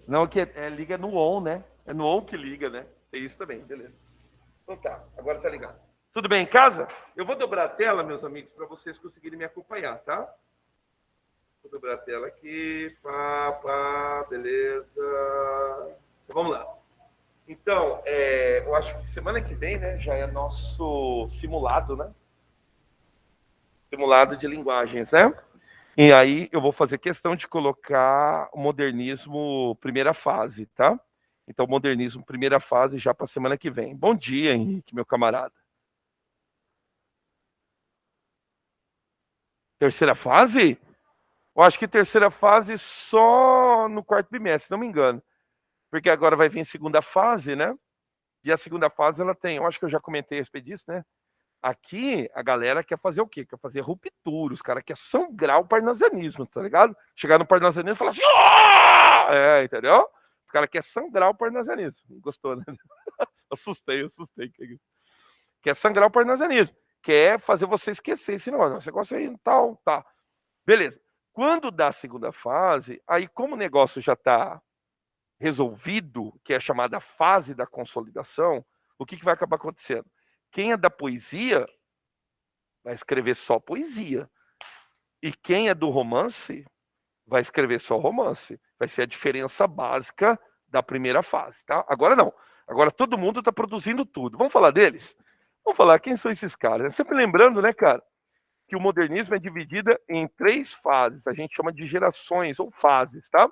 Não, que liga no on, né? É no on que liga, né? É isso também, beleza. Então tá, agora tá ligado. Tudo bem em casa? Eu vou dobrar a tela, meus amigos, para vocês conseguirem me acompanhar, tá? Vou dobrar a tela aqui, pá, beleza. Então, vamos lá. Então, eu acho que semana que vem, né, já é nosso simulado, né? Simulado de linguagens, né? E aí eu vou fazer questão de colocar o modernismo primeira fase, tá? Então, modernismo primeira fase já para semana que vem. Bom dia, Henrique, meu camarada. Terceira fase? Eu acho que terceira fase só no quarto bimestre, se não me engano. Porque agora vai vir segunda fase, né? E a segunda fase ela tem, eu acho que eu já comentei a respeito disso, né? Aqui a galera quer fazer o quê? Quer fazer ruptura, os caras querem sangrar o parnasianismo, tá ligado? Chegar no parnasianismo e falar assim, "Ah!" entendeu? Os caras querem sangrar o parnasianismo. Gostou, né? Assustei. Quer sangrar o parnasianismo. Quer fazer você esquecer esse negócio. Esse negócio aí, tal, tá. Beleza. Quando dá a segunda fase, aí como o negócio já está resolvido, que é a chamada fase da consolidação, o que vai acabar acontecendo? Quem é da poesia vai escrever só poesia. E quem é do romance vai escrever só romance. Vai ser a diferença básica da primeira fase, tá? Agora não. Agora todo mundo está produzindo tudo. Vamos falar deles? Vamos falar quem são esses caras. É sempre lembrando, né, cara, que o modernismo é dividido em três fases. A gente chama de gerações ou fases, tá?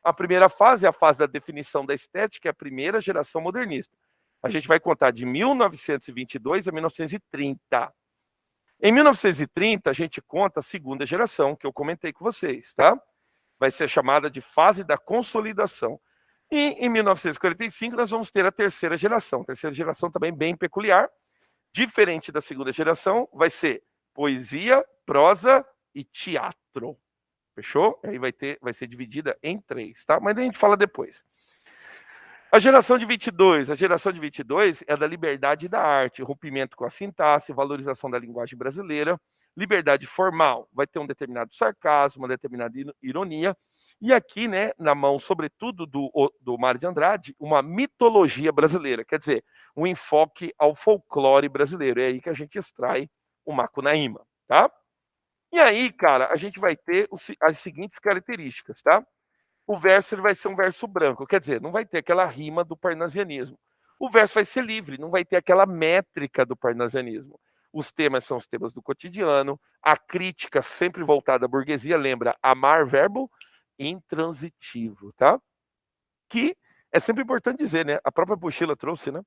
A primeira fase é a fase da definição da estética, é a primeira geração modernista. A gente vai contar de 1922 a 1930. Em 1930, a gente conta a segunda geração, que eu comentei com vocês, tá? Vai ser chamada de fase da consolidação. E em 1945, nós vamos ter a terceira geração. A terceira geração também bem peculiar. Diferente da segunda geração, vai ser poesia, prosa e teatro. Fechou? Aí vai ser dividida em três, tá? Mas a gente fala depois. A geração de 22 é da liberdade da arte, rompimento com a sintaxe, valorização da linguagem brasileira, liberdade formal, vai ter um determinado sarcasmo, uma determinada ironia, e aqui, né, na mão, sobretudo, do Mário de Andrade, uma mitologia brasileira, quer dizer, um enfoque ao folclore brasileiro. É aí que a gente extrai o Macunaíma, tá? E aí, cara, a gente vai ter as seguintes características, tá? O verso ele vai ser um verso branco, quer dizer, não vai ter aquela rima do parnasianismo. O verso vai ser livre, não vai ter aquela métrica do parnasianismo. Os temas são os temas do cotidiano, a crítica sempre voltada à burguesia, lembra, amar verbo intransitivo, tá? Que é sempre importante dizer, né? A própria Bochila trouxe, né?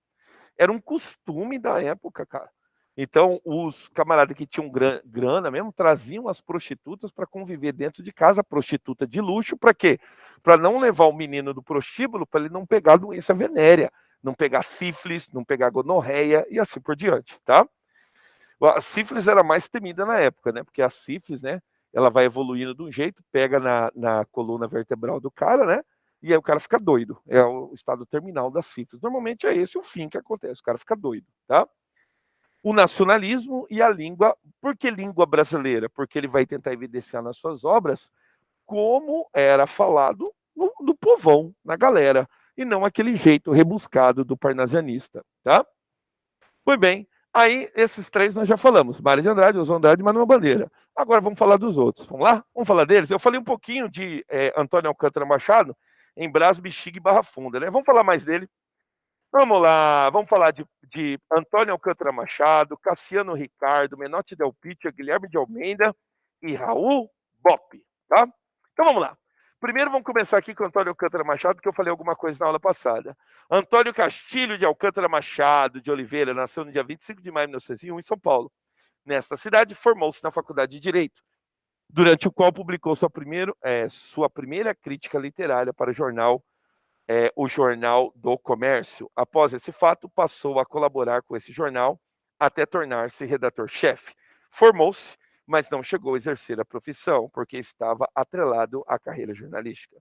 Era um costume da época, cara. Então, os camaradas que tinham grana mesmo traziam as prostitutas para conviver dentro de casa, prostituta de luxo, para quê? Para não levar o menino do prostíbulo, para ele não pegar doença venérea, não pegar sífilis, não pegar gonorreia e assim por diante, tá? A sífilis era mais temida na época, né? Porque a sífilis, né? Ela vai evoluindo de um jeito, pega na coluna vertebral do cara, né? E aí o cara fica doido. É o estado terminal da sífilis. Normalmente é esse o fim que acontece. O cara fica doido, tá? O nacionalismo e a língua. Por que língua brasileira? Porque ele vai tentar evidenciar nas suas obras como era falado no povão, na galera, e não aquele jeito rebuscado do parnasianista, tá? Pois bem, aí esses três nós já falamos, Mário de Andrade, Oswaldo Andrade e Manuel Bandeira. Agora vamos falar dos outros, vamos lá? Vamos falar deles? Eu falei um pouquinho de Antônio Alcântara Machado, em Brás, Bexiga e Barra Funda, né? Vamos falar mais dele. Vamos lá, vamos falar de Antônio Alcântara Machado, Cassiano Ricardo, Menotti Del Pitta, Guilherme de Almeida e Raul Bopp, tá? Então vamos lá. Primeiro vamos começar aqui com Antônio Alcântara Machado, que eu falei alguma coisa na aula passada. Antônio Castilho de Alcântara Machado de Oliveira nasceu no dia 25 de maio de 1901 em São Paulo. Nesta cidade, formou-se na Faculdade de Direito, durante o qual publicou sua primeira crítica literária para o Jornal do Comércio. Após esse fato, passou a colaborar com esse jornal até tornar-se redator-chefe. Formou-se, mas não chegou a exercer a profissão, porque estava atrelado à carreira jornalística.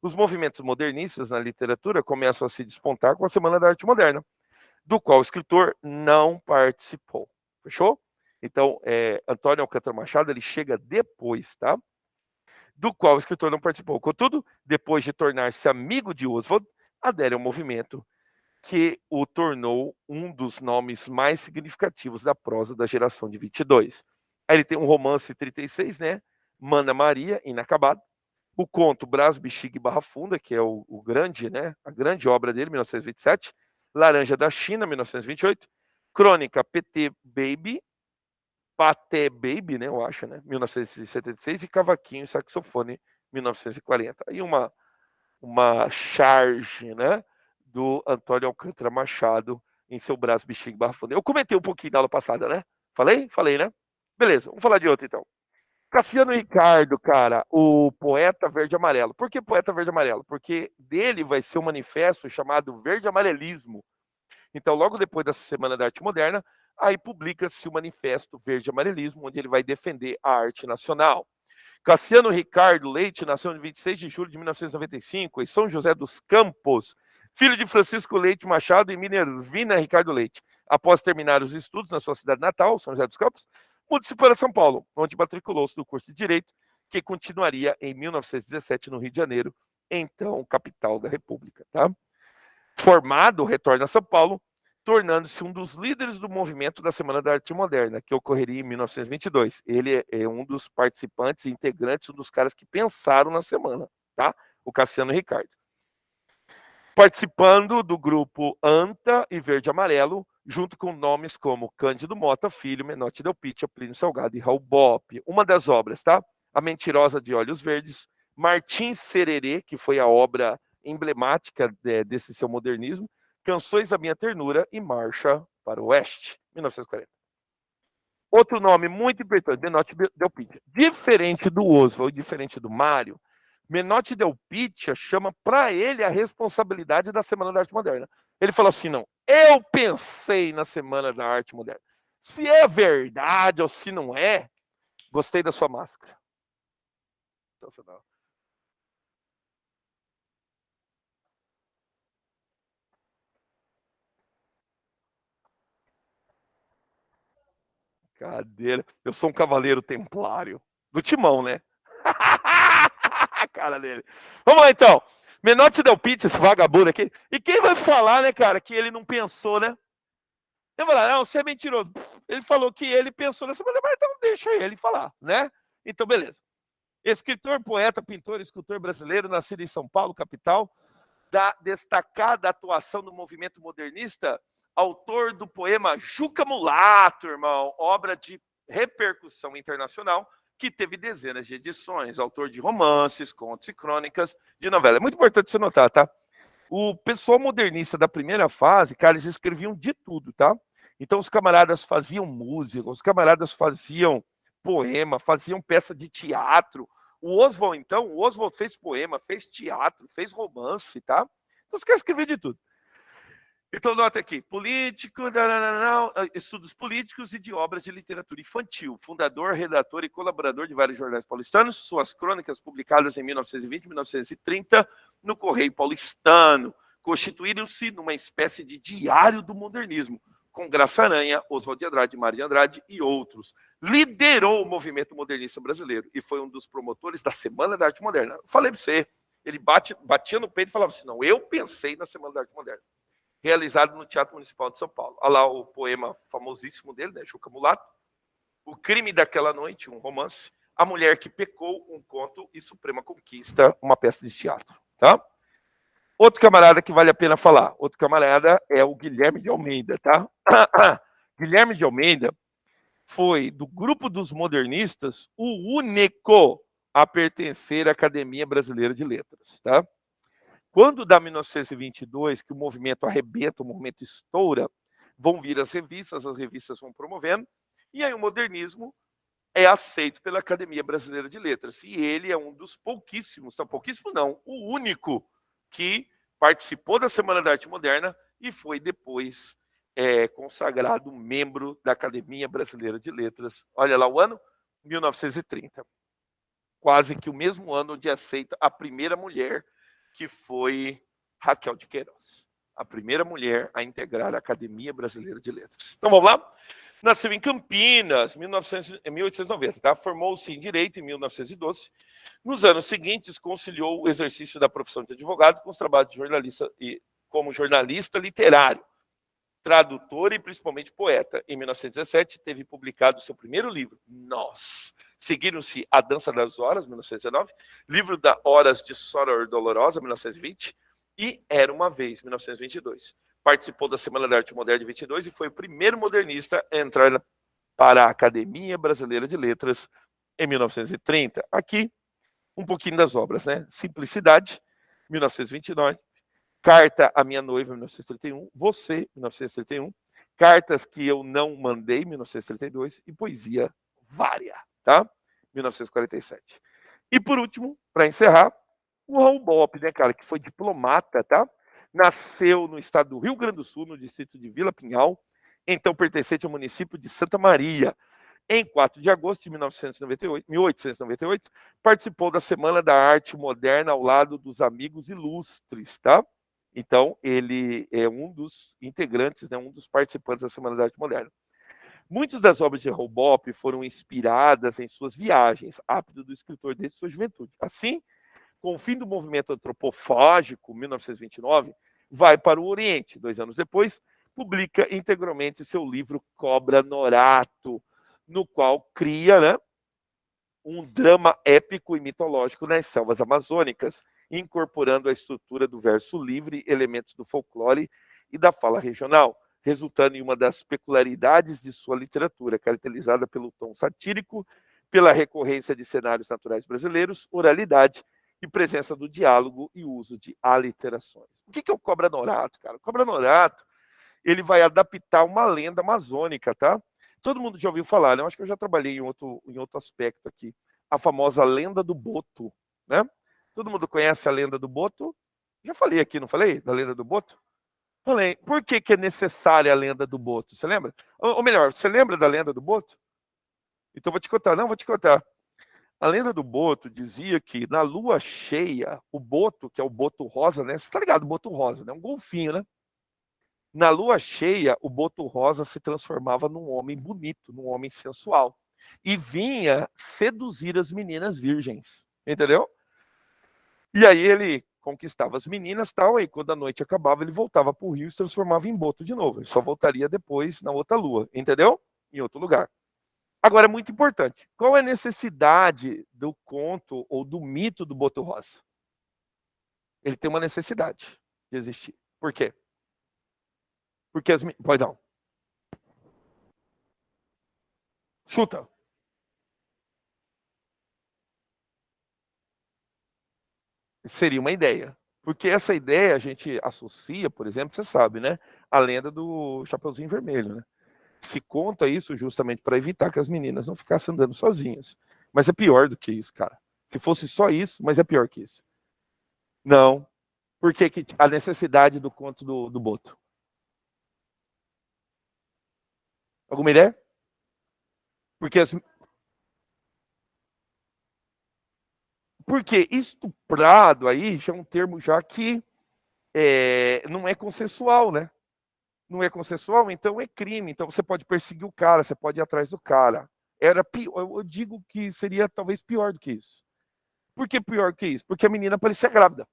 Os movimentos modernistas na literatura começam a se despontar com a Semana da Arte Moderna, do qual o escritor não participou. Fechou? Então, Antônio Alcântara Machado ele chega depois, tá? do qual o escritor não participou. Contudo, depois de tornar-se amigo de Oswald, adere ao movimento que o tornou um dos nomes mais significativos da prosa da geração de 22. Aí ele tem um romance 36, né? Mana Maria, inacabado. O conto Brás, Bexiga e Barra Funda, que é o grande, né? A grande obra dele, 1927. Laranja da China, 1928. Crônica PT Baby, Paté Baby, né? Eu acho, né? 1976. E Cavaquinho e Saxofone, 1940. Aí uma charge, né, do Antônio Alcântara Machado em seu braço bichinho bafando. Eu comentei um pouquinho na aula passada, né? Falei? Falei, né? Beleza, vamos falar de outro então. Cassiano Ricardo, cara, o poeta verde amarelo. Por que poeta verde amarelo? Porque dele vai ser um manifesto chamado Verde Amarelismo. Então, logo depois da Semana da Arte Moderna, aí publica-se o manifesto Verde Amarelismo, onde ele vai defender a arte nacional. Cassiano Ricardo Leite nasceu em 26 de julho de 1995 em São José dos Campos, filho de Francisco Leite Machado e Minervina Ricardo Leite. Após terminar os estudos na sua cidade natal, São José dos Campos, mudou-se para São Paulo, onde matriculou-se no curso de Direito, que continuaria em 1917 no Rio de Janeiro, então capital da República. Tá? Formado, retorna a São Paulo, tornando-se um dos líderes do movimento da Semana da Arte Moderna, que ocorreria em 1922. Ele é um dos participantes e integrantes, um dos caras que pensaram na semana, tá? O Cassiano Ricardo. Participando do grupo Anta e Verde Amarelo, junto com nomes como Cândido Mota Filho, Menotti Del Pitta, Plínio Salgado e Raul Bopp. Uma das obras, tá? A Mentirosa de Olhos Verdes, Martins Sererê, que foi a obra emblemática desse seu modernismo, Canções da Minha Ternura e Marcha para o Oeste, 1940. Outro nome muito importante, Menotti Del Pitta. Diferente do Oswald, diferente do Mário, Menotti Del Pitta chama para ele a responsabilidade da Semana da Arte Moderna. Ele falou assim, não, eu pensei na Semana da Arte Moderna. Se é verdade ou se não é, gostei da sua máscara. Sensacional. Cadeira. Eu sou um cavaleiro templário. Do Timão, né? A cara dele. Vamos lá, então. Menotti Del Pitta, esse vagabundo aqui. E quem vai falar, né, cara, que ele não pensou, né? Eu vou falar, não, você é mentiroso. Ele falou que ele pensou nessa maneira, mas então deixa ele falar, né? Então, beleza. Escritor, poeta, pintor, escultor brasileiro, nascido em São Paulo, capital, da destacada atuação no movimento modernista, autor do poema Juca Mulato, irmão, obra de repercussão internacional, que teve dezenas de edições, autor de romances, contos e crônicas de novela. É muito importante você notar, tá? O pessoal modernista da primeira fase, cara, eles escreviam de tudo, tá? Então os camaradas faziam música, os camaradas faziam poema, faziam peça de teatro. O Oswald, então, o Oswald fez poema, fez teatro, fez romance, tá? Então os caras escreviam de tudo. Então, nota aqui: político, estudos políticos e de obras de literatura infantil. Fundador, redator e colaborador de vários jornais paulistanos. Suas crônicas, publicadas em 1920 e 1930 no Correio Paulistano, constituíram-se numa espécie de diário do modernismo, com Graça Aranha, Oswald de Andrade, Mário de Andrade e outros. Liderou o movimento modernista brasileiro e foi um dos promotores da Semana da Arte Moderna. Eu falei para você, ele batia no peito e falava assim: não, eu pensei na Semana da Arte Moderna, realizado no Teatro Municipal de São Paulo. Olha lá o poema famosíssimo dele, né, Juca Mulato. O Crime daquela Noite, um romance. A Mulher que Pecou, um conto. E Suprema Conquista, uma peça de teatro. Tá? Outro camarada que vale a pena falar. Outro camarada é o Guilherme de Almeida. Tá? Guilherme de Almeida foi, do grupo dos modernistas, o único a pertencer à Academia Brasileira de Letras. Tá? Quando dá 1922, que o movimento arrebenta, o movimento estoura, vão vir as revistas vão promovendo, e aí o modernismo é aceito pela Academia Brasileira de Letras. E ele é um dos pouquíssimos, não, pouquíssimo não, o único que participou da Semana da Arte Moderna e foi depois consagrado membro da Academia Brasileira de Letras. Olha lá o ano, 1930. Quase que o mesmo ano onde aceita a primeira mulher, que foi Raquel de Queiroz, a primeira mulher a integrar a Academia Brasileira de Letras. Então vamos lá? Nasceu em Campinas, 1890, tá? Formou-se em Direito em 1912. Nos anos seguintes, conciliou o exercício da profissão de advogado com os trabalhos de jornalista e como jornalista literário, tradutor e principalmente poeta. Em 1917, teve publicado seu primeiro livro, Nós. Seguiram-se A Dança das Horas, 1919, Livro da Horas de Soror Dolorosa, 1920, e Era uma Vez, 1922. Participou da Semana da Arte Moderna de 22 e foi o primeiro modernista a entrar para a Academia Brasileira de Letras em 1930. Aqui, um pouquinho das obras, né? Simplicidade, 1929. Carta à Minha Noiva, 1931. Você, 1931. Cartas que Eu Não Mandei, 1932. E Poesia Vária, tá? 1947. E por último, para encerrar, o Raul Bopp, né, cara, que foi diplomata, tá? Nasceu no estado do Rio Grande do Sul, no distrito de Vila Pinhal, então pertencente ao município de Santa Maria. Em 4 de agosto de 1898, participou da Semana da Arte Moderna ao lado dos Amigos Ilustres, tá? Então, ele é um dos integrantes, né, um dos participantes da Semana da Arte Moderna. Muitas das obras de Raul Bopp foram inspiradas em suas viagens, hábito do escritor desde sua juventude. Assim, com o fim do movimento antropofágico, 1929, vai para o Oriente. 2 anos depois, publica integralmente seu livro Cobra Norato, no qual cria, né, um drama épico e mitológico nas selvas amazônicas, incorporando a estrutura do verso livre, elementos do folclore e da fala regional, resultando em uma das peculiaridades de sua literatura, caracterizada pelo tom satírico, pela recorrência de cenários naturais brasileiros, oralidade e presença do diálogo e uso de aliterações. O que é o Cobra Norato, cara? O Cobra Norato, ele vai adaptar uma lenda amazônica, tá? Todo mundo já ouviu falar, né? Eu acho que eu já trabalhei em outro aspecto aqui. A famosa lenda do Boto, né? Todo mundo conhece a lenda do Boto? Já falei aqui, não falei? Da lenda do Boto? Falei. Por que, que é necessária a lenda do Boto? Você lembra? Ou melhor, você lembra da lenda do Boto? Então vou te contar. Não, vou te contar. A lenda do Boto dizia que na lua cheia, o Boto, que é o Boto rosa, né? Você tá ligado? O Boto rosa, né? Um golfinho, né? Na lua cheia, o Boto Rosa se transformava num homem bonito, num homem sensual. E vinha seduzir as meninas virgens. Entendeu? E aí ele conquistava as meninas tal, e quando a noite acabava, ele voltava para o rio e se transformava em Boto de novo. Ele só voltaria depois na outra lua, entendeu? Em outro lugar. Agora, é muito importante. Qual é a necessidade do conto ou do mito do Boto Rosa? Ele tem uma necessidade de existir. Por quê? Porque as... Pois não. Chuta. Seria uma ideia. Porque essa ideia a gente associa, por exemplo, você sabe, né? A lenda do Chapeuzinho Vermelho, né? Se conta isso justamente para evitar que as meninas não ficassem andando sozinhas. Mas é pior do que isso, cara. Se fosse só isso, mas é pior que isso. Não. Por que a necessidade do conto do Boto? Alguma ideia? Porque, porque estuprado aí já é um termo já que não é consensual, né? Não é consensual, então é crime. Então você pode perseguir o cara, você pode ir atrás do cara. Era pior, eu digo que seria talvez pior do que isso. Por que pior que isso? Porque a menina parecia grávida.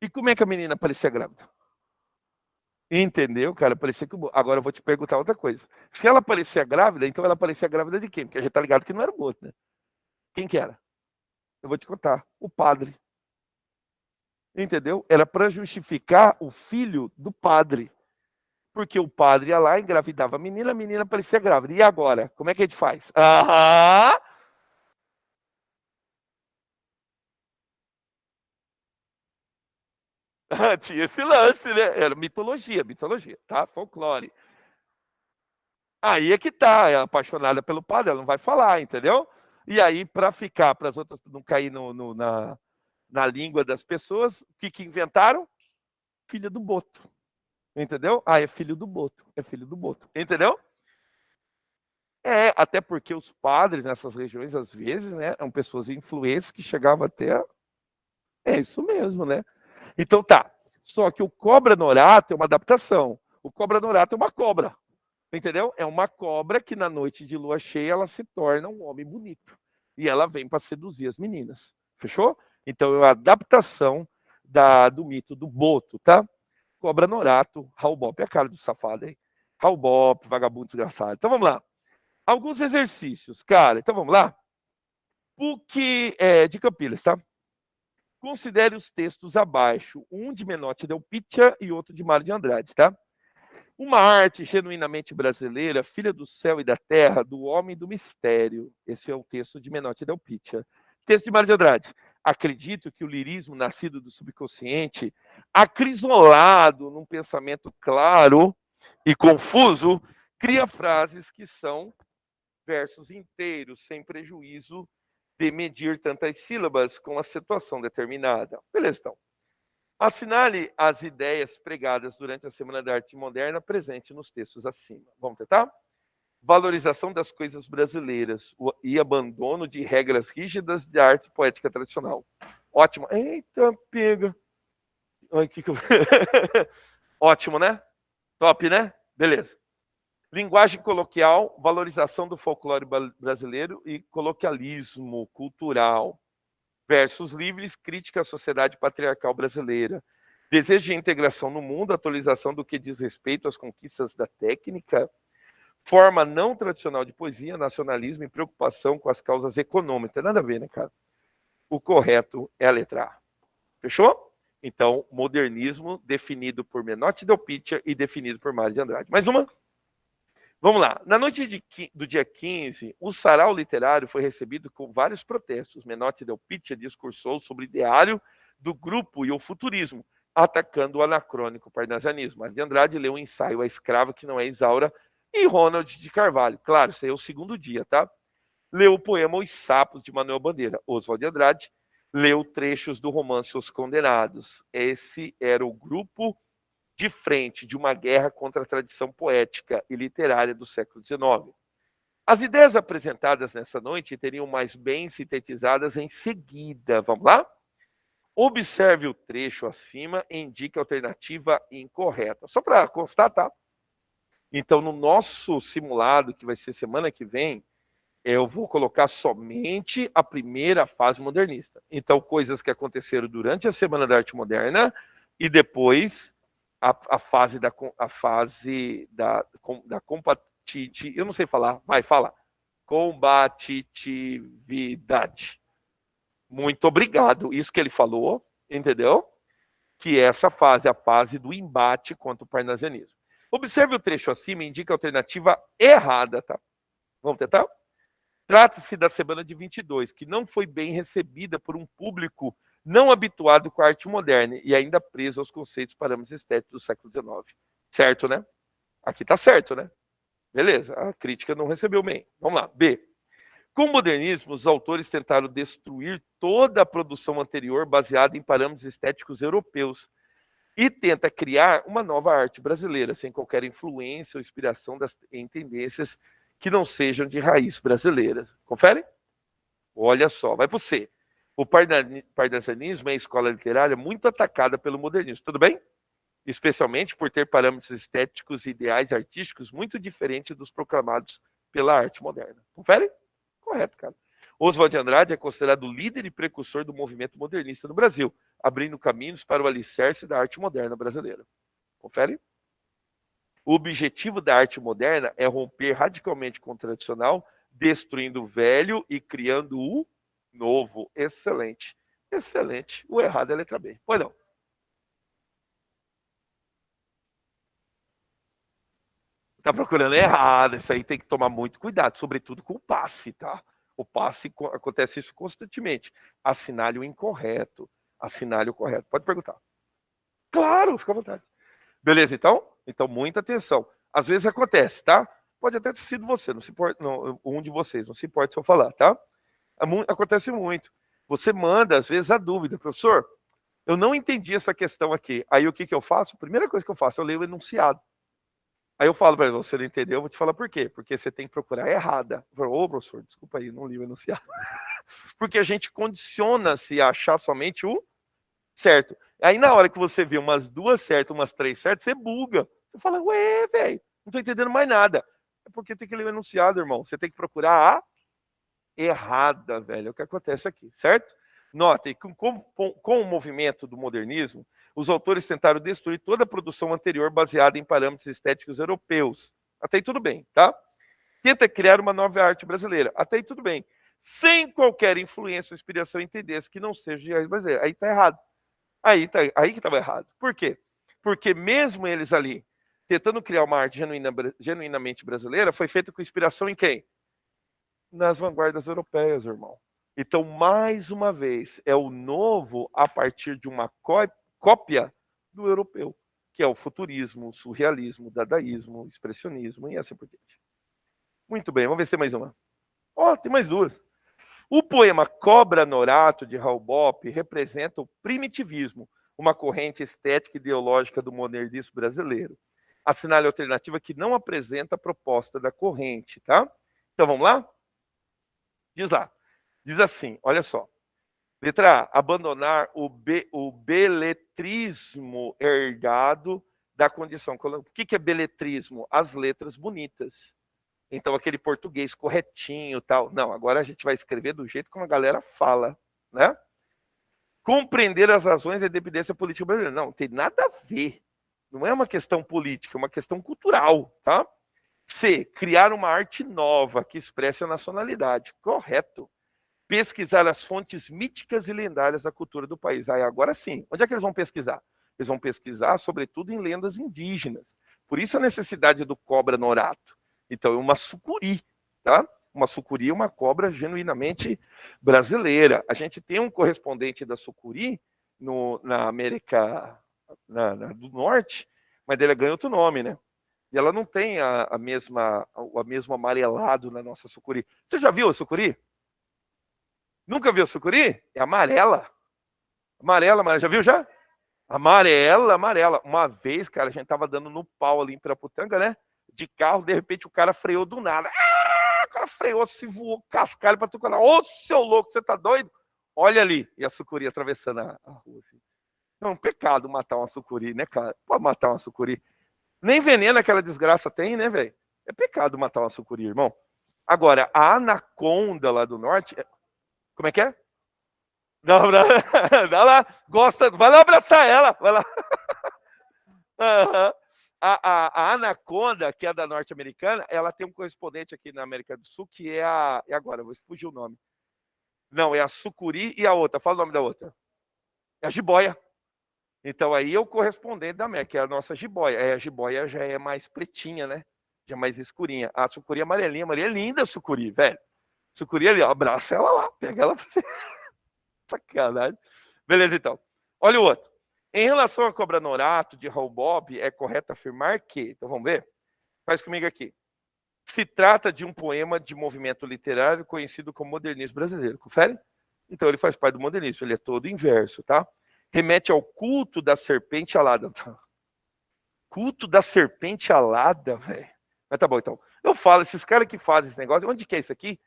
E como é que a menina parecia grávida? Entendeu, cara? Parecia que. Agora eu vou te perguntar outra coisa. Se ela parecia grávida, então ela parecia grávida de quem? Porque a gente tá ligado que não era o outro, né? Quem que era? Eu vou te contar. O padre. Entendeu? Era para justificar o filho do padre. Porque o padre ia lá, engravidava a menina parecia grávida. E agora? Como é que a gente faz? Aham! Tinha esse lance, né? Era mitologia, mitologia, tá? Folclore. Aí é que tá, é apaixonada pelo padre, ela não vai falar, entendeu? E aí, para ficar, para as outras não cair na língua das pessoas, o que inventaram? Filha do Boto, entendeu? Ah, é filho do Boto, é filho do Boto, entendeu? Até porque os padres nessas regiões, às vezes, né, são pessoas influentes que chegavam até. É isso mesmo, né? Então tá. Só que o Cobra Norato é uma adaptação. O Cobra Norato é uma cobra. Entendeu? É uma cobra que na noite de lua cheia ela se torna um homem bonito. E ela vem para seduzir as meninas. Fechou? Então é a adaptação do mito do boto, tá? Cobra Norato, Raul Bop. É a cara do safado, hein? Raul Bop, vagabundo desgraçado. Então vamos lá. Alguns exercícios, cara. Então vamos lá? PUC de Campinas, tá? Considere os textos abaixo. Um de Menotti Del Pitta e outro de Mário de Andrade, tá? Uma arte genuinamente brasileira, filha do céu e da terra, do homem e do mistério. Esse é o texto de Menotti Del Pitta. Texto de Mário de Andrade. Acredito que o lirismo nascido do subconsciente, acrisolado num pensamento claro e confuso, cria frases que são versos inteiros, sem prejuízo de medir tantas sílabas com a situação determinada. Beleza, então. Assinale as ideias pregadas durante a Semana da Arte Moderna presente nos textos acima. Vamos tentar? Valorização das coisas brasileiras e abandono de regras rígidas de arte poética tradicional. Ótimo. Eita, pega. Ai, que eu... Ótimo, né? Top, né? Beleza. Linguagem coloquial, valorização do folclore brasileiro e coloquialismo cultural. Versos livres, crítica à sociedade patriarcal brasileira. Desejo de integração no mundo, atualização do que diz respeito às conquistas da técnica. Forma não tradicional de poesia, nacionalismo e preocupação com as causas econômicas. Tem nada a ver, né, cara? O correto é a letra A. Fechou? Então, modernismo definido por Menotti Del Pitta e definido por Mário de Andrade. Mais uma? Vamos lá. Na noite do dia 15, o sarau literário foi recebido com vários protestos. Menotti Del Pitta discursou sobre o ideário do grupo e o futurismo, atacando o anacrônico parnasianismo. Mário de Andrade leu o ensaio A Escrava que não é Isaura e Ronald de Carvalho. Claro, isso aí é o segundo dia, tá? Leu o poema Os Sapos de Manuel Bandeira. Oswald de Andrade leu trechos do romance Os Condenados. Esse era o grupo de frente de uma guerra contra a tradição poética e literária do século XIX. As ideias apresentadas nessa noite teriam mais bem sintetizadas em seguida. Vamos lá? Observe o trecho acima e indique a alternativa incorreta. Só para constar, tá? Então, no nosso simulado, que vai ser semana que vem, eu vou colocar somente a primeira fase modernista. Então, coisas que aconteceram durante a Semana da Arte Moderna e depois a fase da compatibilidade. Eu não sei falar, vai, fala. Combatividade. Muito obrigado. Isso que ele falou, entendeu? Que essa fase é a fase do embate contra o parnasianismo. Observe o trecho acima e indica a alternativa errada, tá? Vamos tentar? Trata-se da semana de 22, que não foi bem recebida por um público não habituado com a arte moderna e ainda preso aos conceitos parâmetros estéticos do século XIX. Certo, né? Aqui tá certo, né? Beleza, a crítica não recebeu bem. Vamos lá. B. Com o modernismo, os autores tentaram destruir toda a produção anterior baseada em parâmetros estéticos europeus e tenta criar uma nova arte brasileira, sem qualquer influência ou inspiração em tendências que não sejam de raiz brasileira. Confere? Olha só, vai para o C. O parnasianismo é a escola literária muito atacada pelo modernismo, tudo bem? Especialmente por ter parâmetros estéticos e ideais artísticos muito diferentes dos proclamados pela arte moderna. Confere? Correto, cara. Oswald de Andrade é considerado o líder e precursor do movimento modernista no Brasil, abrindo caminhos para o alicerce da arte moderna brasileira. Confere? O objetivo da arte moderna é romper radicalmente com o tradicional, destruindo o velho e criando o novo. Excelente. Excelente. O errado é a letra B. Pois não. Tá procurando errado. Isso aí tem que tomar muito cuidado, sobretudo com o passe, tá? O passe acontece isso constantemente. Assinale o incorreto. Assinale o correto. Pode perguntar. Claro, fica à vontade. Beleza, então? Então, muita atenção. Às vezes acontece, tá? Pode até ter sido você, não se importa, não, um de vocês, não se importa se eu falar, tá? Acontece muito. Você manda, às vezes, a dúvida, professor, eu não entendi essa questão aqui. Aí o que, que eu faço? A primeira coisa que eu faço, eu leio o enunciado. Aí eu falo para ele, você não entendeu, eu vou te falar por quê. Porque você tem que procurar errada. Eu falo, ô, professor, desculpa aí, não li o enunciado. Porque a gente condiciona-se a achar somente o certo. Aí na hora que você vê umas duas certas, umas três certas, você buga. Você fala, ué, velho, Não estou entendendo mais nada. É porque tem que ler o enunciado, irmão. Você tem que procurar a errada, velho. É o que acontece aqui, certo? Notem que com o movimento do modernismo, os autores tentaram destruir toda a produção anterior baseada em parâmetros estéticos europeus. Até aí tudo bem, tá? Tenta criar uma nova arte brasileira. Até aí tudo bem. Sem qualquer influência, inspiração e tendência que não seja de raiz brasileira. Aí tá errado. Aí que estava errado. Por quê? Porque mesmo eles ali tentando criar uma arte genuinamente brasileira, foi feito com inspiração em quem? Nas vanguardas europeias, irmão. Então, mais uma vez, é o novo a partir de uma cópia do europeu, que é o futurismo, o surrealismo, o dadaísmo, o expressionismo e assim por diante. Muito bem, vamos ver se tem mais uma. Ó, tem mais duas. O poema Cobra Norato, de Raul Bopp, representa o primitivismo, uma corrente estética e ideológica do modernismo brasileiro. Assinale a alternativa que não apresenta a proposta da corrente, tá? Então vamos lá? Diz lá. Diz assim, olha só. Letra A, abandonar o beletrismo herdado da condição colonial. O que é beletrismo? As letras bonitas. Então, aquele português corretinho e tal. Não, agora a gente vai escrever do jeito como a galera fala, né? Compreender as razões da independência política brasileira. Não, tem nada a ver. Não é uma questão política, é uma questão cultural, tá? C, criar uma arte nova que expresse a nacionalidade. Correto. Pesquisar as fontes míticas e lendárias da cultura do país. Aí agora sim, onde é que eles vão pesquisar? Eles vão pesquisar, sobretudo, em lendas indígenas. Por isso a necessidade do cobra norato. Então, é uma sucuri, tá? Uma sucuri é uma cobra genuinamente brasileira. A gente tem um correspondente da sucuri na América do Norte, mas ele ganha outro nome, né? E ela não tem o mesmo amarelado na nossa sucuri. Você já viu a sucuri? Nunca viu a sucuri? É amarela. Amarela, amarela. Já viu já? Amarela, amarela. Uma vez, cara, a gente tava dando no pau ali em Piraputanga, né? De carro, de repente o cara freou do nada. Ah! O cara freou, se voou cascalho pra tu falar. Ô, seu louco, você tá doido? Olha ali. E a sucuri atravessando a rua. Assim. É um pecado matar uma sucuri, né, cara? Pode matar uma sucuri. Nem veneno aquela desgraça tem, né, velho? É pecado matar uma sucuri, irmão. Agora, a anaconda lá do norte. Como é que é? Não, não, dá lá, gosta, vai lá abraçar ela, vai lá. Uhum. A anaconda, que é da norte-americana, ela tem um correspondente aqui na América do Sul, que é a. E agora, vou fugir o nome. Não, é a sucuri e a outra. Fala o nome da outra. É a jiboia. Então aí é o correspondente da América, que é a nossa jiboia. A jiboia já é mais pretinha, né? Já é mais escurinha. A sucuri é amarelinha, Maria é linda a sucuri, velho. Sucuri ali, ó, abraça ela lá, pega ela pra você. Sacanagem. Beleza, então. Olha o outro. Em relação à Cobra Norato, de Raul Bob, é correto afirmar que, então vamos ver? Faz comigo aqui. Se trata de um poema de movimento literário conhecido como modernismo brasileiro. Confere? Então ele faz parte do modernismo, ele é todo inverso, tá? Remete ao culto da serpente alada. Culto da serpente alada, velho. Mas tá bom, então. Eu falo, esses caras que fazem esse negócio, onde que é isso aqui?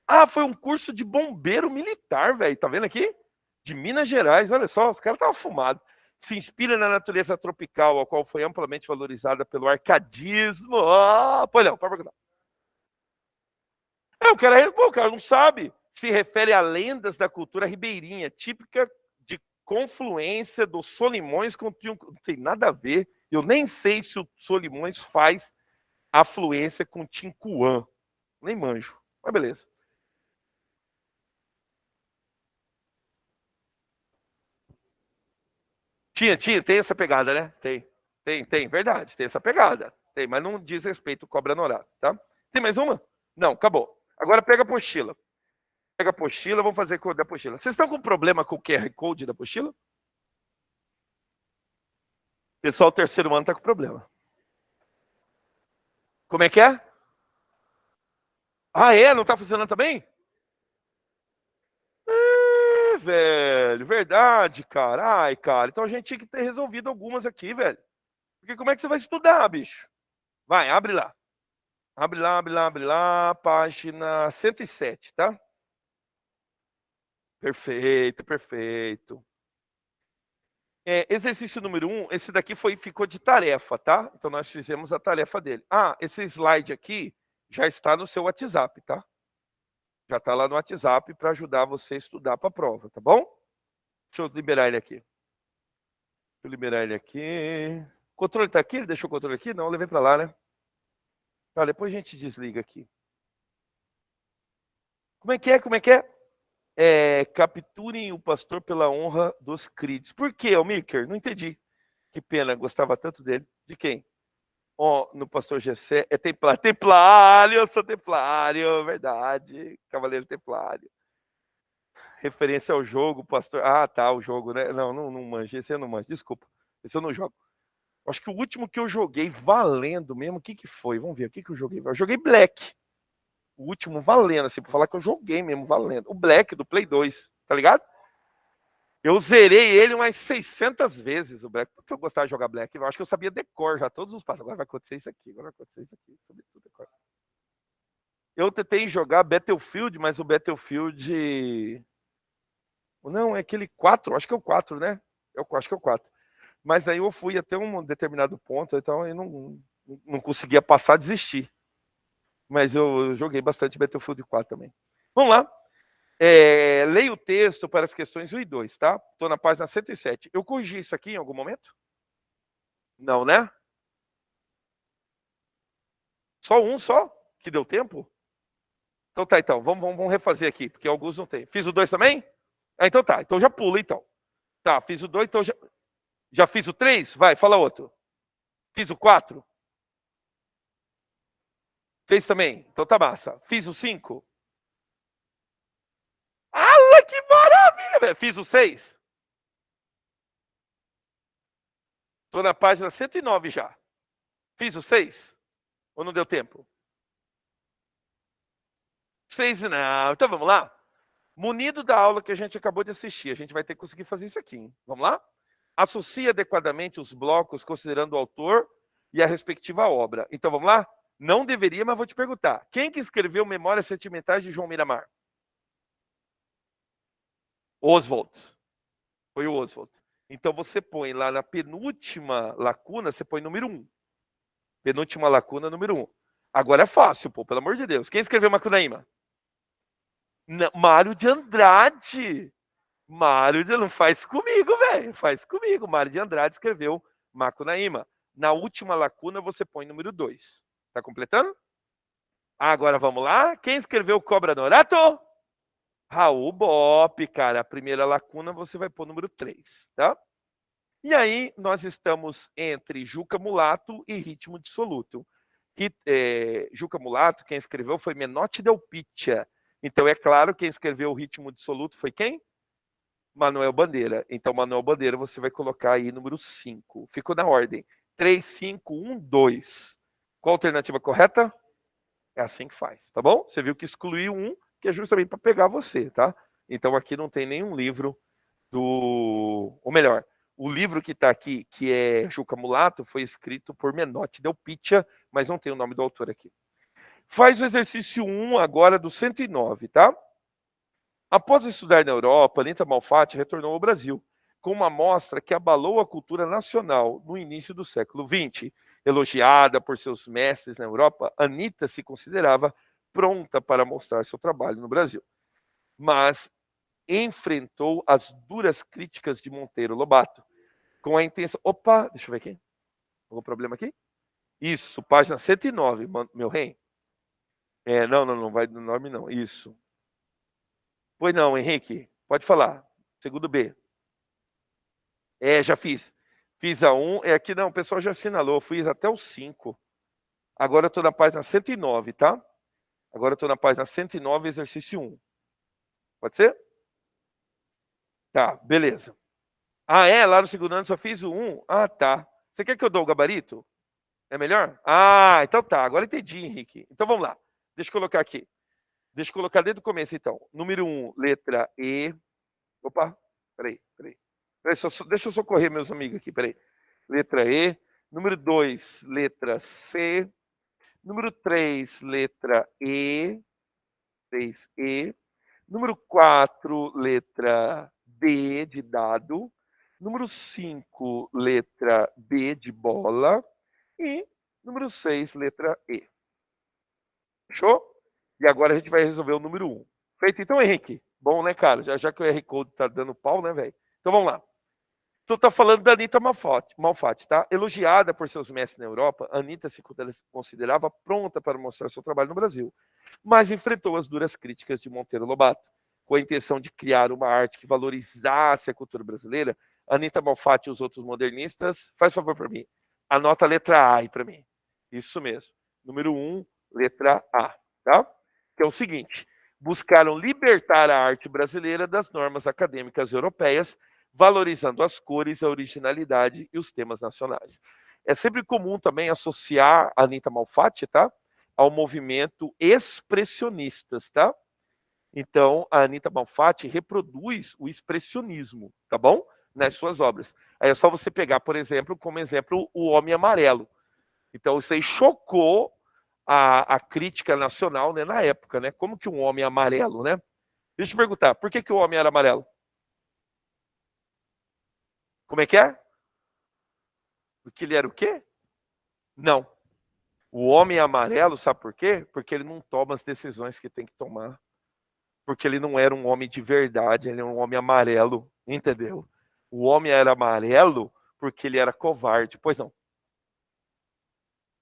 Ah, foi um curso de bombeiro militar, velho. Tá vendo aqui? De Minas Gerais, olha só, os caras estavam fumados. Se inspira na natureza tropical, a qual foi amplamente valorizada pelo arcadismo. Ah, pois não, pode perguntar. O cara não sabe. Se refere a lendas da cultura ribeirinha, típica de confluência dos Solimões com não tem nada a ver. Eu nem sei se o Solimões faz afluência com Tincuã. Nem manjo. Mas beleza. Tem essa pegada, né? Tem, verdade, tem essa pegada. Tem, mas não diz respeito ao Cobra Norato, tá? Tem mais uma? Não, acabou. Agora pega a apostila. Pega a apostila, vamos fazer com a apostila. Vocês estão com problema com o QR Code da apostila? Pessoal, o terceiro ano tá com problema. Como é que é? Ah, é? Não tá funcionando também? Velho, verdade, cara. Ai, cara, então a gente tinha que ter resolvido algumas aqui, velho. Porque como é que você vai estudar, bicho? Vai, abre lá. Abre lá, página 107, tá? Perfeito, perfeito. Exercício número 1, esse daqui ficou de tarefa, tá? Então nós fizemos a tarefa dele. Esse slide aqui já está no seu WhatsApp, tá? Já está lá no WhatsApp para ajudar você a estudar para a prova, tá bom? Deixa eu liberar ele aqui. Deixa eu liberar ele aqui. O controle está aqui? Ele deixou o controle aqui? Não, eu levei para lá, né? Tá, depois a gente desliga aqui. Como é que é? Como é que é? Capturem o pastor pela honra dos creeds. Por quê, Almíker? Não entendi. Que pena, gostava tanto dele. De quem? No pastor Gessé. É templário. Templário, eu sou templário, verdade. Cavaleiro templário. Referência ao jogo, pastor. Tá, o jogo, né? Não manjo. Esse eu não manjo. Desculpa. Esse eu não jogo. Acho que o último que eu joguei valendo mesmo, o que foi? Vamos ver, o que eu joguei? Eu joguei Black. O último valendo, assim, pra falar que eu joguei mesmo valendo. O Black do Play 2, tá ligado? Eu zerei ele umas 600 vezes, o Black. Porque eu gostava de jogar Black. Eu acho que eu sabia decor já, todos os passos. Agora vai acontecer isso aqui, agora vai acontecer isso aqui. Tudo decor. Eu tentei jogar Battlefield, mas o Battlefield... Não, é aquele 4, acho que é o 4, né? Acho que é o 4. Mas aí eu fui até um determinado ponto, então eu não conseguia passar, desistir. Mas eu joguei bastante Battlefield 4 também. Vamos lá. Leia o texto para as questões 1 e 2, tá? Estou na página 107. Eu corrigi isso aqui em algum momento? Não, né? Só um só? Que deu tempo? Então tá, então. Vamos refazer aqui, porque alguns não tem. Fiz o 2 também? Então tá. Então já pula, então. Tá, fiz o 2, então já fiz o 3? Vai, fala outro. Fiz o 4? Fez também? Então tá massa. Fiz o 5? Que maravilha, velho. Fiz o 6? Tô na página 109 já. Fiz o 6? Ou não deu tempo? 6 não. Então vamos lá? Munido da aula que a gente acabou de assistir, a gente vai ter que conseguir fazer isso aqui, hein? Vamos lá? Associe adequadamente os blocos considerando o autor e a respectiva obra. Então vamos lá? Não deveria, mas vou te perguntar. Quem que escreveu Memórias Sentimentais de João Miramar? Oswald. Foi o Oswald. Então você põe lá na penúltima lacuna, você põe número 1. Penúltima lacuna, número 1. Agora é fácil, pô, pelo amor de Deus. Quem escreveu Macunaíma? Mário de Andrade. Não faz comigo, velho. Faz comigo. Mário de Andrade escreveu Macunaíma. Na última lacuna, você põe número 2. Tá completando? Agora vamos lá. Quem escreveu Cobra Norato? Raul Bop, cara. A primeira lacuna você vai pôr número 3, tá? E aí nós estamos entre Juca Mulato e Ritmo Dissoluto. Juca Mulato, quem escreveu foi Menotti Del Pitta. Então é claro, quem escreveu o Ritmo Dissoluto foi quem? Manuel Bandeira. Então, Manuel Bandeira, você vai colocar aí número 5. Ficou na ordem. 3, 5, 1, 2. Qual a alternativa correta? É assim que faz, tá bom? Você viu que excluiu um, que é justamente para pegar você, tá? Então, aqui não tem nenhum livro do... Ou melhor, o livro que está aqui, que é Juca Mulato, foi escrito por Menotti Del Pitta, mas não tem o nome do autor aqui. Faz o exercício 1 agora do 109, tá? Após estudar na Europa, Anita Malfatti retornou ao Brasil, com uma mostra que abalou a cultura nacional no início do século XX. Elogiada por seus mestres na Europa, Anita se considerava pronta para mostrar seu trabalho no Brasil. Mas enfrentou as duras críticas de Monteiro Lobato, com a intenção... Opa, deixa eu ver aqui. Algum problema aqui? Isso, página 109, meu rei. Não vai do nome não, isso. Pois não, Henrique, pode falar. Segundo B. Já fiz. Fiz a 1. Aqui não, o pessoal já assinalou. Fiz até o 5. Agora eu estou na página 109, tá? Agora eu estou na página 109, exercício 1. Pode ser? Tá, beleza. Lá no segundo ano só fiz o 1? Tá. Você quer que eu dou o gabarito? É melhor? Então tá. Agora entendi, Henrique. Então vamos lá. Deixa eu colocar aqui. Deixa eu colocar desde o começo, então. Número 1, letra E. Opa, peraí. Deixa eu socorrer meus amigos aqui, peraí. Letra E. Número 2, letra C. Número 3, letra E. 3E. Número 4, letra D de dado. Número 5, letra B de bola. E número 6, letra E. Fechou? E agora a gente vai resolver o número 1. Feito então, Henrique? Bom, né, cara? Já que o R Code tá dando pau, né, velho? Então vamos lá. Tu tá falando da Anitta Malfatti, tá? Elogiada por seus mestres na Europa, a Anitta se considerava pronta para mostrar seu trabalho no Brasil, mas enfrentou as duras críticas de Monteiro Lobato. Com a intenção de criar uma arte que valorizasse a cultura brasileira, a Anitta Malfatti e os outros modernistas, faz favor para mim, anota a letra A aí para mim. Isso mesmo. Número 1, letra A, tá? Que é o seguinte: buscaram libertar a arte brasileira das normas acadêmicas europeias, valorizando as cores, a originalidade e os temas nacionais. É sempre comum também associar a Anitta Malfatti, tá? Ao movimento expressionistas, tá? Então, a Anitta Malfatti reproduz o expressionismo, tá bom? Nas suas obras. Aí é só você pegar, por exemplo, como exemplo, O Homem Amarelo. Então, isso aí chocou a crítica nacional, né, na época, né? Como que um homem amarelo, né? Deixa eu te perguntar, por que o homem era amarelo? Como é que é? Porque ele era o quê? Não. O homem amarelo, sabe por quê? Porque ele não toma as decisões que tem que tomar. Porque ele não era um homem de verdade, ele era um homem amarelo, entendeu? O homem era amarelo porque ele era covarde. Pois não.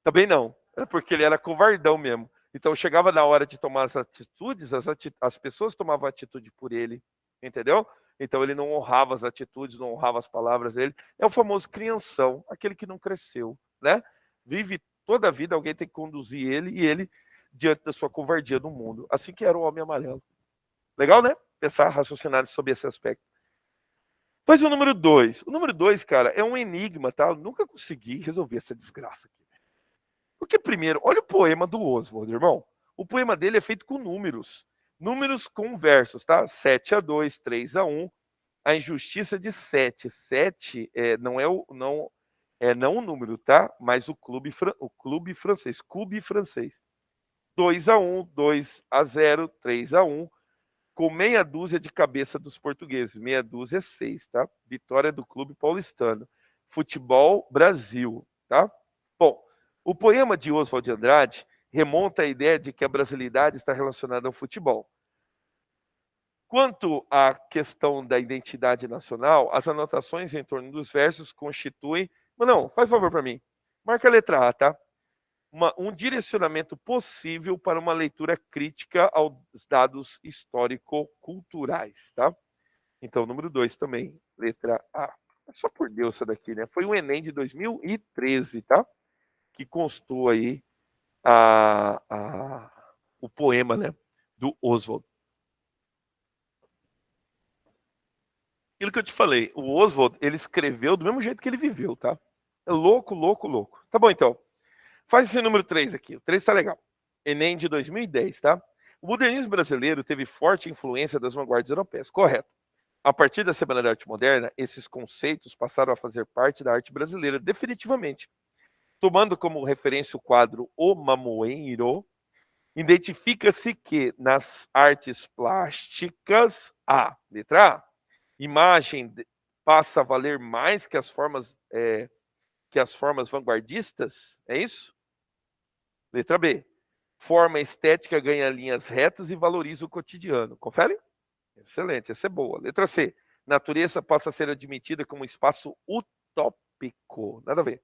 Também não. É porque ele era covardão mesmo. Então chegava na hora de tomar as atitudes, as pessoas tomavam atitude por ele, entendeu? Então ele não honrava as atitudes, não honrava as palavras dele. É o famoso crianção, aquele que não cresceu, né? Vive toda a vida, alguém tem que conduzir ele e ele diante da sua covardia no mundo. Assim que era o homem amarelo. Legal, né? Pensar, raciocinar sobre esse aspecto. Mas o número 2. O número 2, cara, é um enigma, tá? Eu nunca consegui resolver essa desgraça aqui. Porque, primeiro, olha o poema do Oswald, irmão. O poema dele é feito com números. Números com versos, tá? 7-2, 3-1. A injustiça de 7. 7 não é não o número, tá? Mas o clube francês. Clube francês. 2-1, 2-0, 3-1. Com meia dúzia de cabeça dos portugueses. Meia dúzia é 6, tá? Vitória do clube paulistano. Futebol Brasil, tá? Bom, o poema de Oswald de Andrade remonta à ideia de que a brasilidade está relacionada ao futebol. Quanto à questão da identidade nacional, as anotações em torno dos versos constituem. Não, faz favor para mim. Marca a letra A, tá? Um direcionamento possível para uma leitura crítica aos dados histórico-culturais, tá? Então, número 2 também, letra A. Só por Deus essa daqui, né? Foi um Enem de 2013, tá? Que constou aí o poema, né? Do Oswald. Aquilo que eu te falei, o Oswald, ele escreveu do mesmo jeito que ele viveu, tá? É louco, louco, louco. Tá bom, então. Faz esse número 3 aqui. O 3 tá legal. Enem de 2010, tá? O modernismo brasileiro teve forte influência das vanguardas europeias, correto. A partir da Semana da Arte Moderna, esses conceitos passaram a fazer parte da arte brasileira, definitivamente. Tomando como referência o quadro O Mamoeiro, identifica-se que nas artes plásticas, letra A, imagem passa a valer mais que as formas vanguardistas, é isso? Letra B. Forma estética ganha linhas retas e valoriza o cotidiano. Confere? Excelente, essa é boa. Letra C. Natureza passa a ser admitida como espaço utópico. Nada a ver.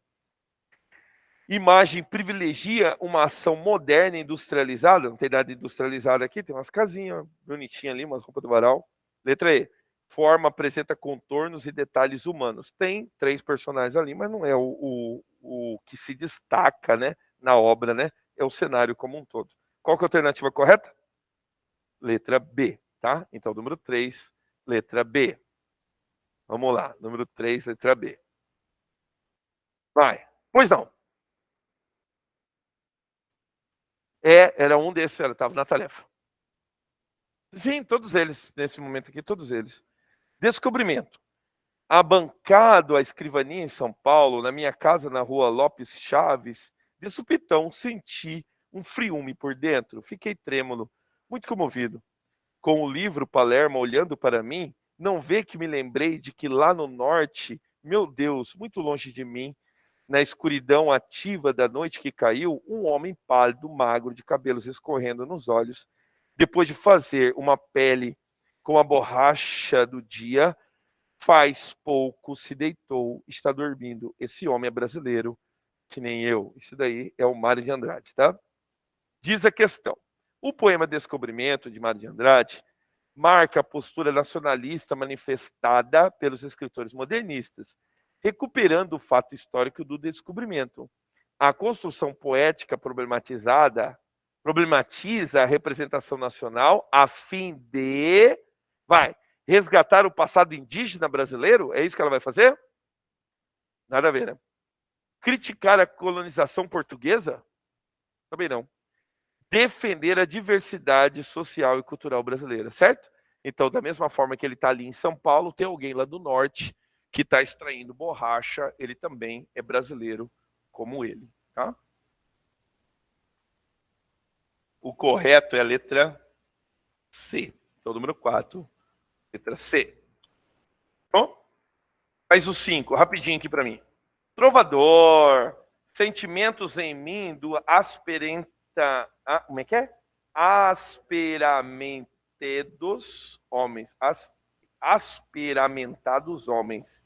Imagem privilegia uma ação moderna industrializada. Não tem nada industrializado aqui, tem umas casinhas bonitinhas ali, umas roupas do varal. Letra E. Forma apresenta contornos e detalhes humanos. Tem 3 personagens ali, mas não é o que se destaca, né, na obra, né? É o cenário como um todo. Qual que é a alternativa correta? Letra B, tá? Então, número 3, letra B. Vamos lá, número 3, letra B. Vai. Pois não. Era um desses, ela estava na tarefa. Sim, todos eles, nesse momento aqui, todos eles. Descobrimento. Abancado à escrivania em São Paulo, na minha casa na rua Lopes Chaves, de supetão senti um friume por dentro. Fiquei trêmulo, muito comovido. Com o livro Palermo olhando para mim, Não vê que me lembrei de que lá no norte, meu Deus, muito longe de mim, na escuridão ativa da noite que caiu, um homem pálido, magro, de cabelos escorrendo nos olhos, depois de fazer uma pele com a borracha do dia, faz pouco se deitou, está dormindo. Esse homem é brasileiro, que nem eu. Isso daí é o Mário de Andrade, tá? Diz a questão. O poema Descobrimento, de Mário de Andrade, marca a postura nacionalista manifestada pelos escritores modernistas, recuperando o fato histórico do descobrimento. A construção poética problematiza a representação nacional a fim de, resgatar o passado indígena brasileiro? É isso que ela vai fazer? Nada a ver, né? Criticar a colonização portuguesa? Também não. Defender a diversidade social e cultural brasileira, certo? Então, da mesma forma que ele está ali em São Paulo, tem alguém lá do norte que está extraindo borracha, ele também é brasileiro como ele, tá? O correto é a letra C. Então, número 4, letra C. Bom, faz o 5, rapidinho aqui para mim. Trovador, sentimentos em mim do asperenta... como é que é? Asperamentados homens. Asperamentados homens.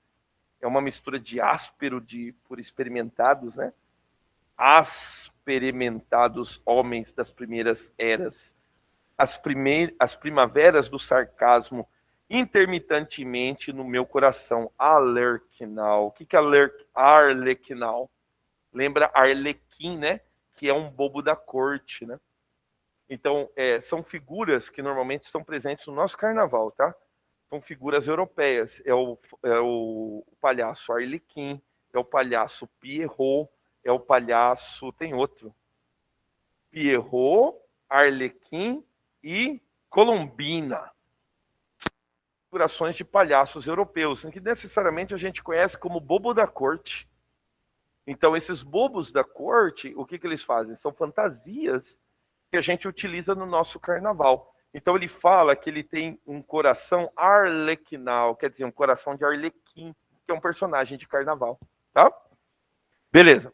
É uma mistura de áspero por experimentados, né? Experimentados homens das primeiras eras. As primaveras do sarcasmo intermitentemente no meu coração. Alerquinal. O que é Arlequinal? Lembra Arlequim, né? Que é um bobo da corte, né? Então, são figuras que normalmente estão presentes no nosso carnaval, tá? São figuras europeias. É o palhaço Arlequim, é o palhaço Pierrot, é o palhaço... Tem outro. Pierrot, Arlequim e Colombina. Figurações de palhaços europeus, que necessariamente a gente conhece como bobo da corte. Então, esses bobos da corte, o que eles fazem? São fantasias que a gente utiliza no nosso carnaval. Então, ele fala que ele tem um coração arlequinal, quer dizer, um coração de Arlequim, que é um personagem de carnaval. Tá? Beleza.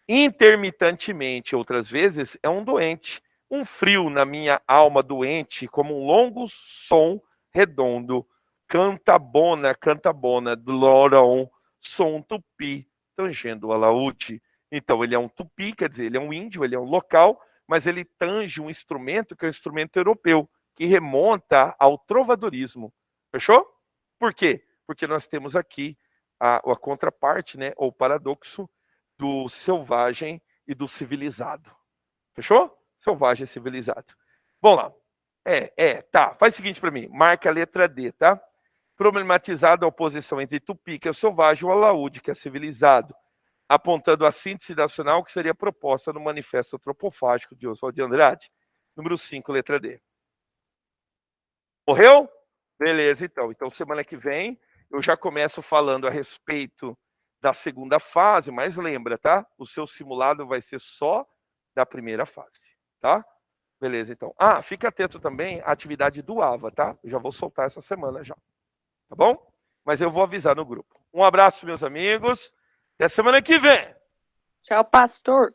Intermitentemente, outras vezes, é um doente. Um frio na minha alma doente, como um longo som redondo. Canta bona, Lorão, som tupi, tangendo o alaúde. Então, ele é um tupi, quer dizer, ele é um índio, ele é um local, mas ele tange um instrumento que é um instrumento europeu, que remonta ao trovadorismo. Fechou? Por quê? Porque nós temos aqui a contraparte, né, ou paradoxo do selvagem e do civilizado. Fechou? Selvagem e civilizado. Vamos lá. Tá. Faz o seguinte para mim. Marca a letra D, tá? Problematizado a oposição entre Tupi, que é selvagem, e o Alaúde, que é civilizado, apontando a síntese nacional que seria proposta no Manifesto Antropofágico de Oswald de Andrade. Número 5, letra D. Morreu? Beleza, então. Então, semana que vem, eu já começo falando a respeito da segunda fase, mas lembra, tá? O seu simulado vai ser só da primeira fase, tá? Beleza, então. Fica atento também à atividade do AVA, tá? Eu já vou soltar essa semana já, tá bom? Mas eu vou avisar no grupo. Um abraço, meus amigos. Até semana que vem. Tchau, pastor.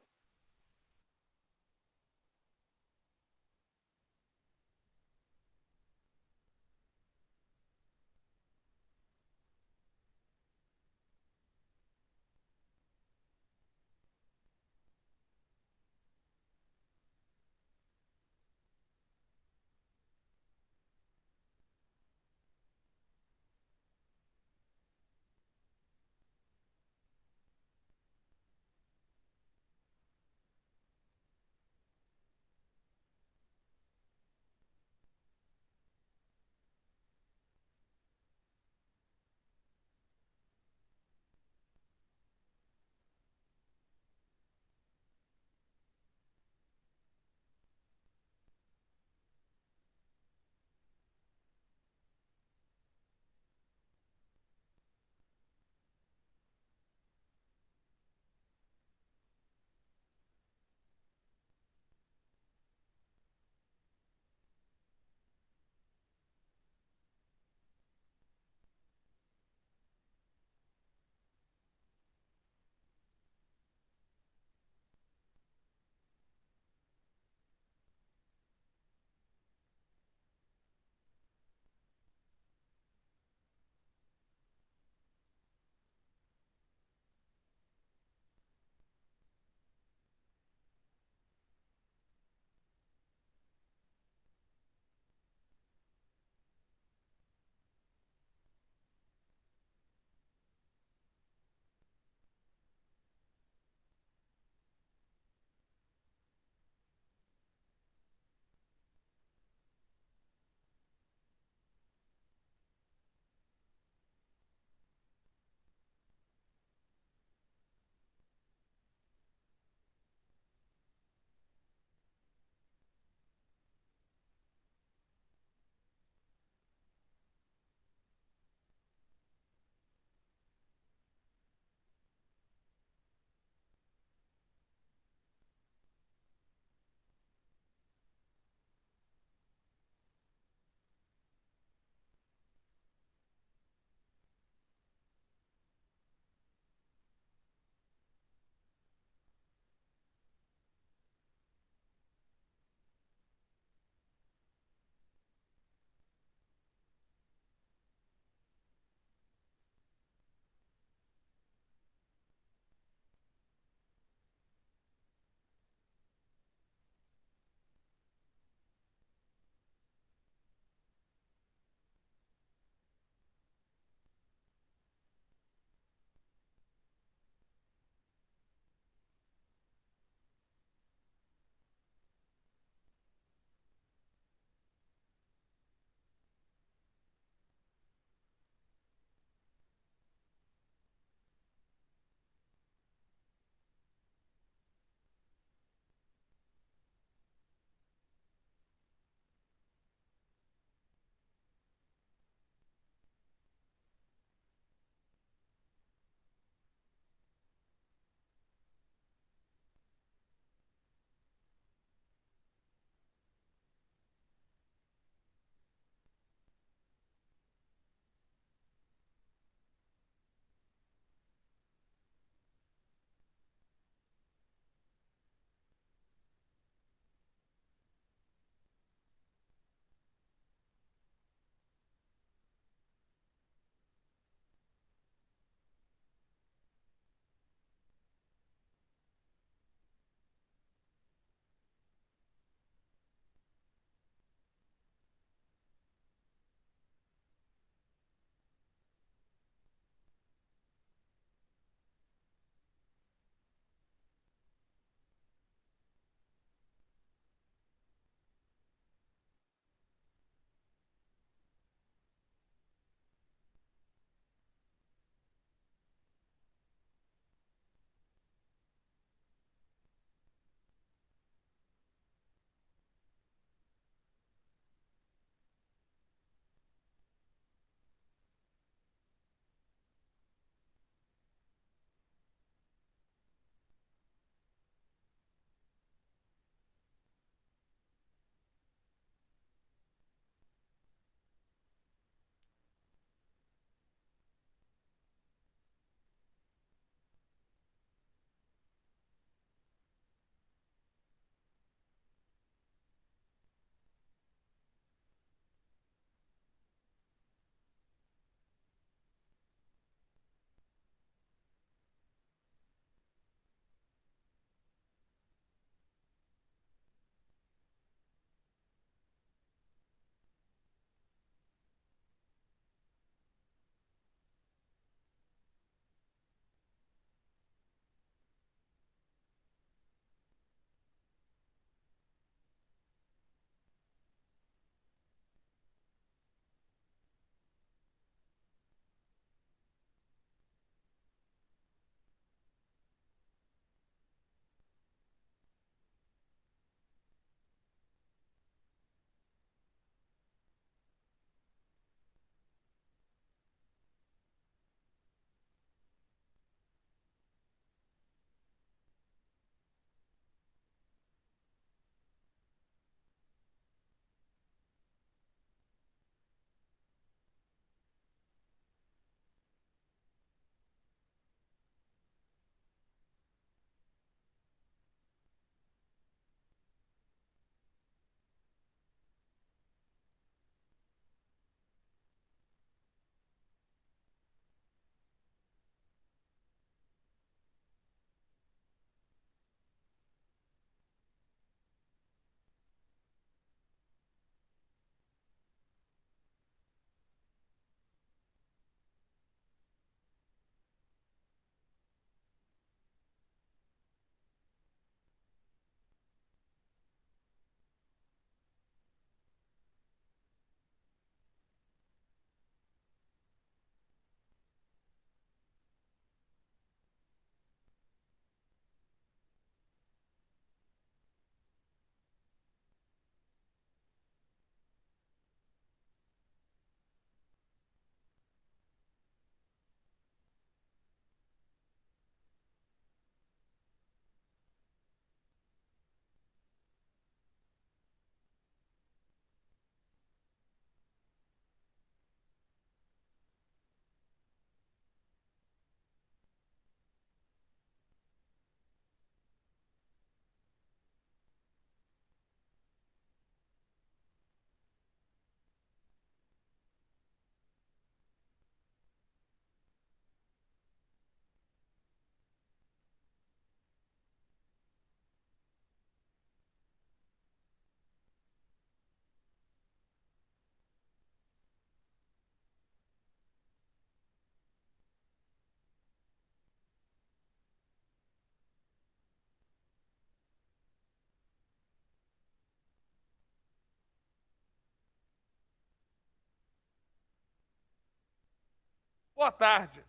Boa tarde.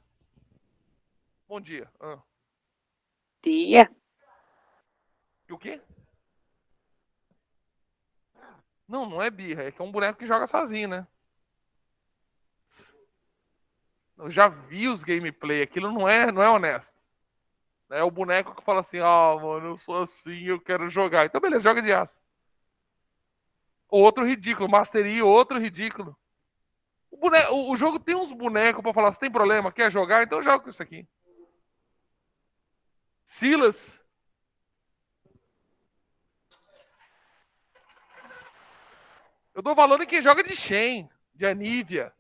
Bom dia. Dia. E o quê? Não, não é birra. É que é um boneco que joga sozinho, né? Eu já vi os gameplay. Aquilo não é honesto. É o boneco que fala assim, mano, eu sou assim, eu quero jogar. Então, beleza, joga de aço. Outro ridículo. Mastery, outro ridículo. O jogo tem uns bonecos pra falar, se tem problema, quer jogar? Então joga com isso aqui. Silas. Eu dou valor em quem joga de Shen, de Anivia.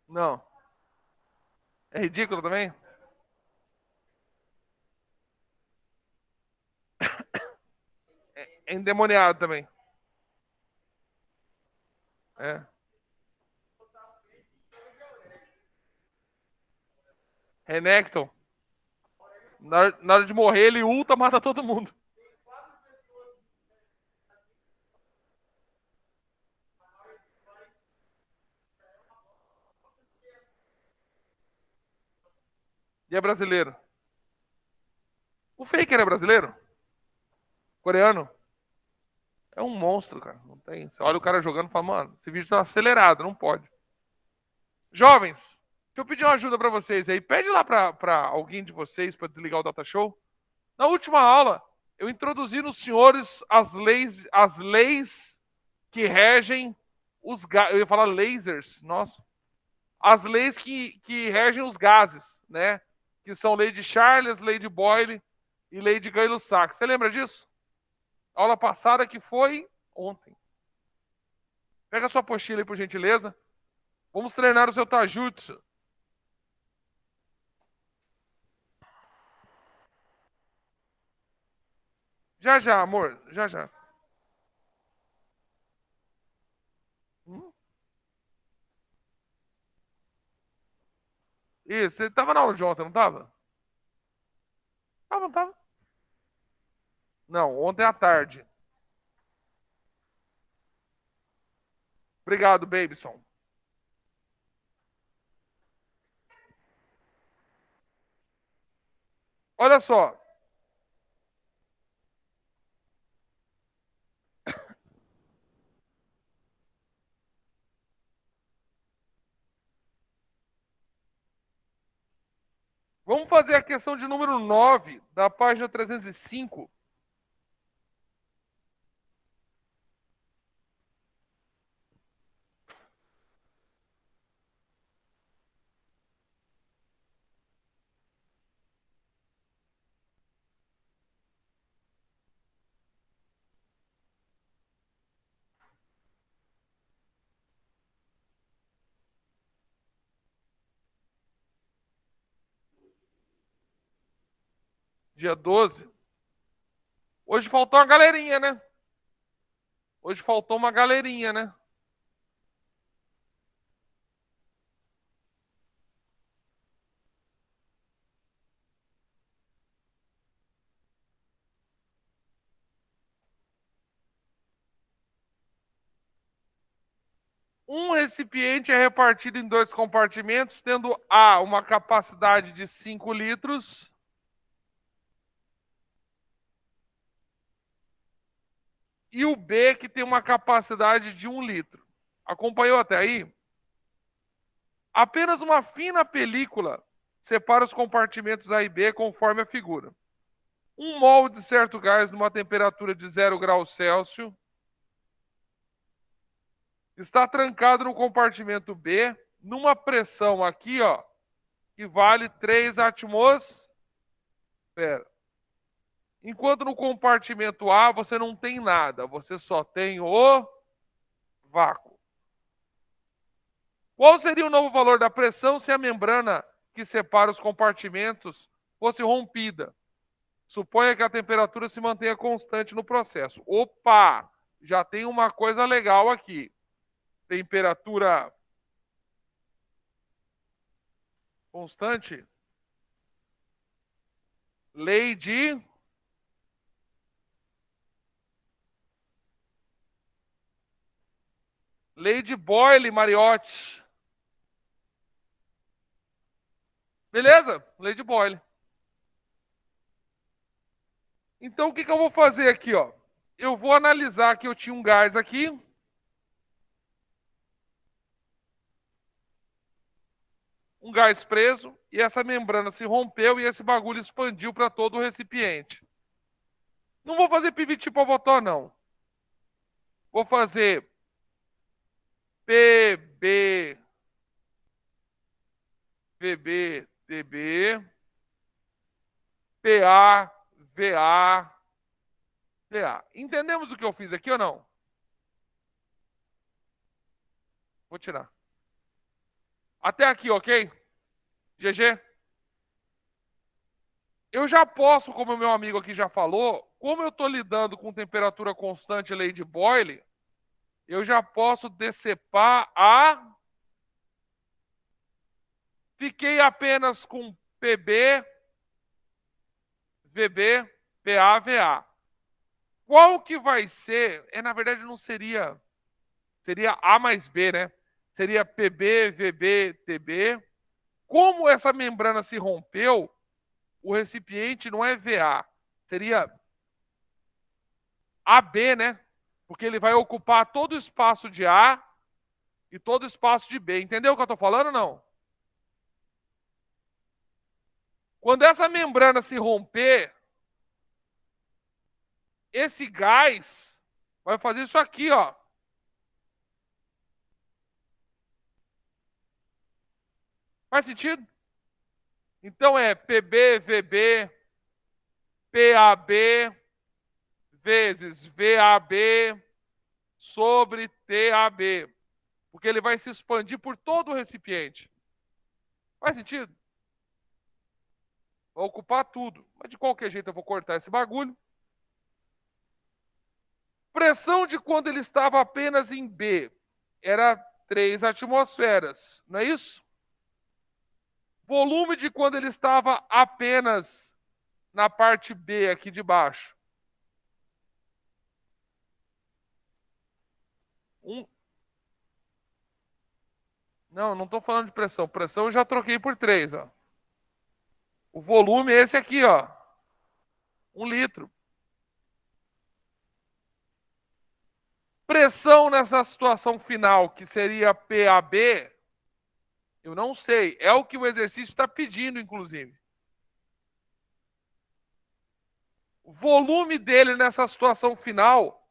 Não. É ridículo também? É endemoniado também. É. Renekton. Na hora de morrer, ele ulta, mata todo mundo. E é brasileiro. O Faker é brasileiro? Coreano? É um monstro, cara. Não tem. Você olha o cara jogando e fala, mano, esse vídeo tá acelerado, não pode. Jovens, deixa eu pedir uma ajuda pra vocês aí. Pede lá pra alguém de vocês pra desligar o Data Show. Na última aula, eu introduzi nos senhores as leis que regem eu ia falar lasers, nossa. As leis que regem os gases, né? Que são lei de Charles, lei de Boyle e lei de Gay-Lussac. Você lembra disso? Aula passada que foi ontem. Pega a sua apostila aí, por gentileza. Vamos treinar o seu Tajutsu. Já já, amor. Já já. Hum? Isso, você tava na aula de ontem, não tava? Tava, não tava? Não, ontem à tarde. Obrigado, Babyson. Olha só. Vamos fazer a questão de número 9 da página 305. Dia 12. Hoje faltou uma galerinha, né? Hoje faltou uma galerinha, né? Um recipiente é repartido em dois compartimentos, tendo A uma capacidade de 5 litros e o B que tem uma capacidade de 1 litro. Acompanhou até aí? Apenas uma fina película separa os compartimentos A e B conforme a figura. Um mol de certo gás numa temperatura de 0 graus Celsius está trancado no compartimento B numa pressão aqui, ó, que vale 3 atmosferas. Enquanto no compartimento A você não tem nada, você só tem o vácuo. Qual seria o novo valor da pressão se a membrana que separa os compartimentos fosse rompida? Suponha que a temperatura se mantenha constante no processo. Opa! Já tem uma coisa legal aqui. Temperatura constante. Lei de Lei de Boyle, Mariotti. Beleza? Lei de Boyle. Então, o que eu vou fazer aqui, ó? Eu vou analisar que eu tinha um gás aqui. Um gás preso, e essa membrana se rompeu e esse bagulho expandiu para todo o recipiente. Não vou fazer pivot povotó, não. Vou fazer PB, VB, TB, PA, VA, PA. Entendemos o que eu fiz aqui ou não? Vou tirar. Até aqui, ok? GG? Eu já posso, como o meu amigo aqui já falou, como eu estou lidando com temperatura constante, lei de Boyle, eu já posso decepar a... Fiquei apenas com PB, VB, PA, VA. Qual que vai ser? Na verdade, não seria... Seria A mais B, né? Seria PB, VB, TB. Como essa membrana se rompeu, o recipiente não é VA. Seria AB, né? Porque ele vai ocupar todo o espaço de A e todo o espaço de B. Entendeu o que eu estou falando ou não? Quando essa membrana se romper, esse gás vai fazer isso aqui, ó. Faz sentido? Então é PB, VB, PAB vezes VAB sobre TAB. Porque ele vai se expandir por todo o recipiente. Faz sentido? Vai ocupar tudo. Mas de qualquer jeito eu vou cortar esse bagulho. Pressão de quando ele estava apenas em B era 3 atmosferas, não é isso? Volume de quando ele estava apenas na parte B aqui de baixo. Não estou falando de pressão. Pressão eu já troquei por 3. Ó. O volume é esse aqui, ó. 1 litro. Pressão nessa situação final, que seria PAB, eu não sei. É o que o exercício está pedindo, inclusive. O volume dele nessa situação final,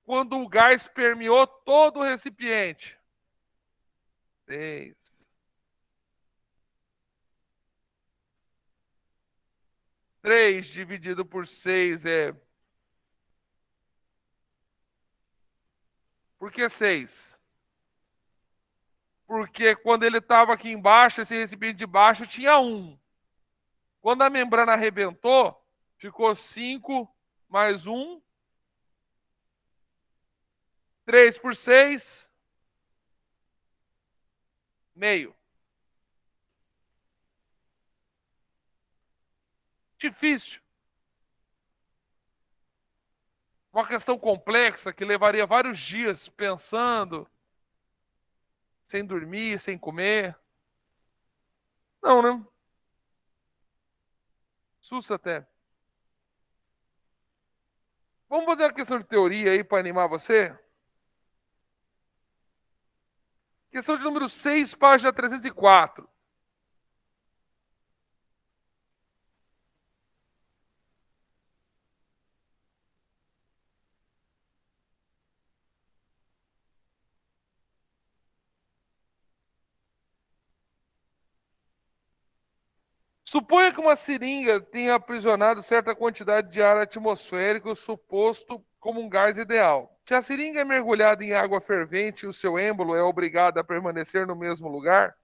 quando o gás permeou todo o recipiente. 6. 3 dividido por 6 é... Por que 6? Porque quando ele estava aqui embaixo, esse recipiente de baixo tinha 1. Quando a membrana arrebentou, ficou 5 mais 1. 3 por 6. Meio. Difícil. Uma questão complexa que levaria vários dias pensando, sem dormir, sem comer. Não, né? Sussa até. Vamos fazer uma questão de teoria aí para animar você? Questão de número 6, página 304. Suponha que uma seringa tenha aprisionado certa quantidade de ar atmosférico suposto como um gás ideal. Se a seringa é mergulhada em água fervente e o seu êmbolo é obrigado a permanecer no mesmo lugar,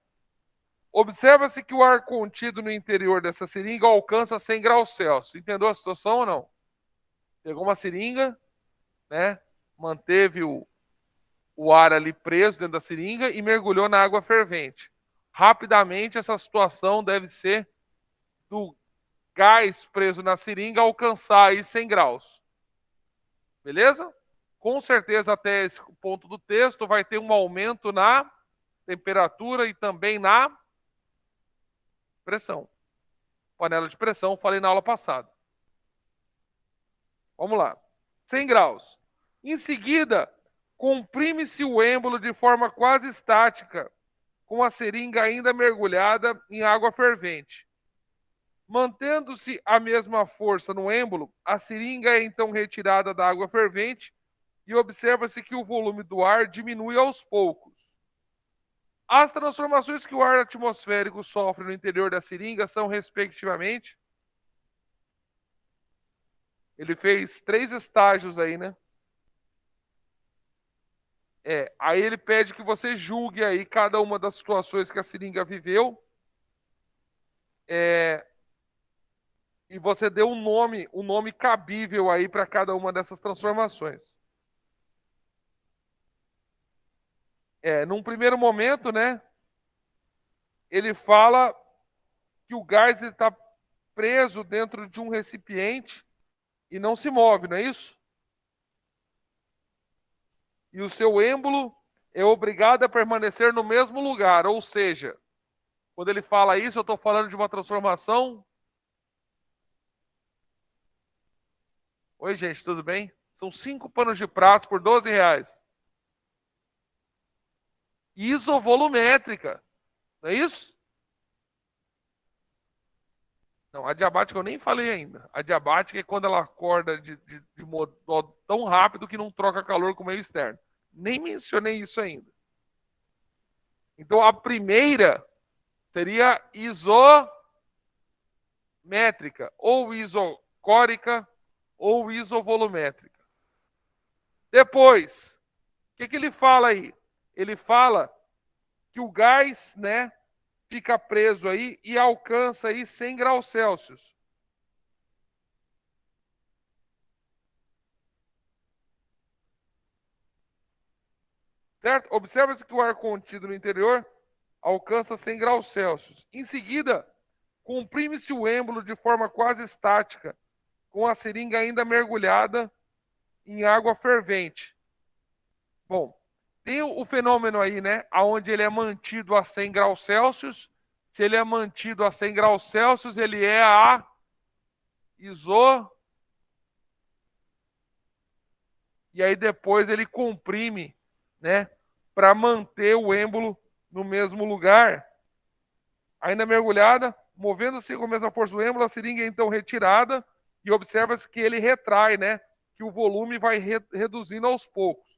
observa-se que o ar contido no interior dessa seringa alcança 100 graus Celsius. Entendeu a situação ou não? Pegou uma seringa, né? Manteve o ar ali preso dentro da seringa e mergulhou na água fervente. Rapidamente, essa situação deve ser do gás preso na seringa alcançar aí 100 graus. Beleza? Com certeza, até esse ponto do texto, vai ter um aumento na temperatura e também na pressão. Panela de pressão, falei na aula passada. Vamos lá. 100 graus. Em seguida, comprime-se o êmbolo de forma quase estática, com a seringa ainda mergulhada em água fervente. Mantendo-se a mesma força no êmbolo, a seringa é então retirada da água fervente e observa-se que o volume do ar diminui aos poucos. As transformações que o ar atmosférico sofre no interior da seringa são, respectivamente, ele fez 3 estágios aí, né? Aí ele pede que você julgue aí cada uma das situações que a seringa viveu, e você dê um nome cabível aí para cada uma dessas transformações. Num primeiro momento, né, ele fala que o gás está preso dentro de um recipiente e não se move, não é isso? E o seu êmbolo é obrigado a permanecer no mesmo lugar, ou seja, quando ele fala isso, eu estou falando de uma transformação. Oi, gente, tudo bem? São 5 panos de prato por R$ 12. Isovolumétrica, não é isso? Não, a diabática eu nem falei ainda. A diabática é quando ela acorda de modo tão rápido que não troca calor com o meio externo. Nem mencionei isso ainda. Então a primeira seria isométrica, ou isocórica, ou isovolumétrica. Depois, o que ele fala aí? Ele fala que o gás, né, fica preso aí e alcança aí 100 graus Celsius. Certo? Observa-se que o ar contido no interior alcança 100 graus Celsius. Em seguida, comprime-se o êmbolo de forma quase estática, com a seringa ainda mergulhada em água fervente. Bom, tem o fenômeno aí, né, onde ele é mantido a 100 graus Celsius. Se ele é mantido a 100 graus Celsius, ele é a e aí depois ele comprime, né, para manter o êmbolo no mesmo lugar. Ainda mergulhada, movendo-se com a mesma força do êmbolo, a seringa é então retirada e observa-se que ele retrai, né, que o volume vai reduzindo aos poucos.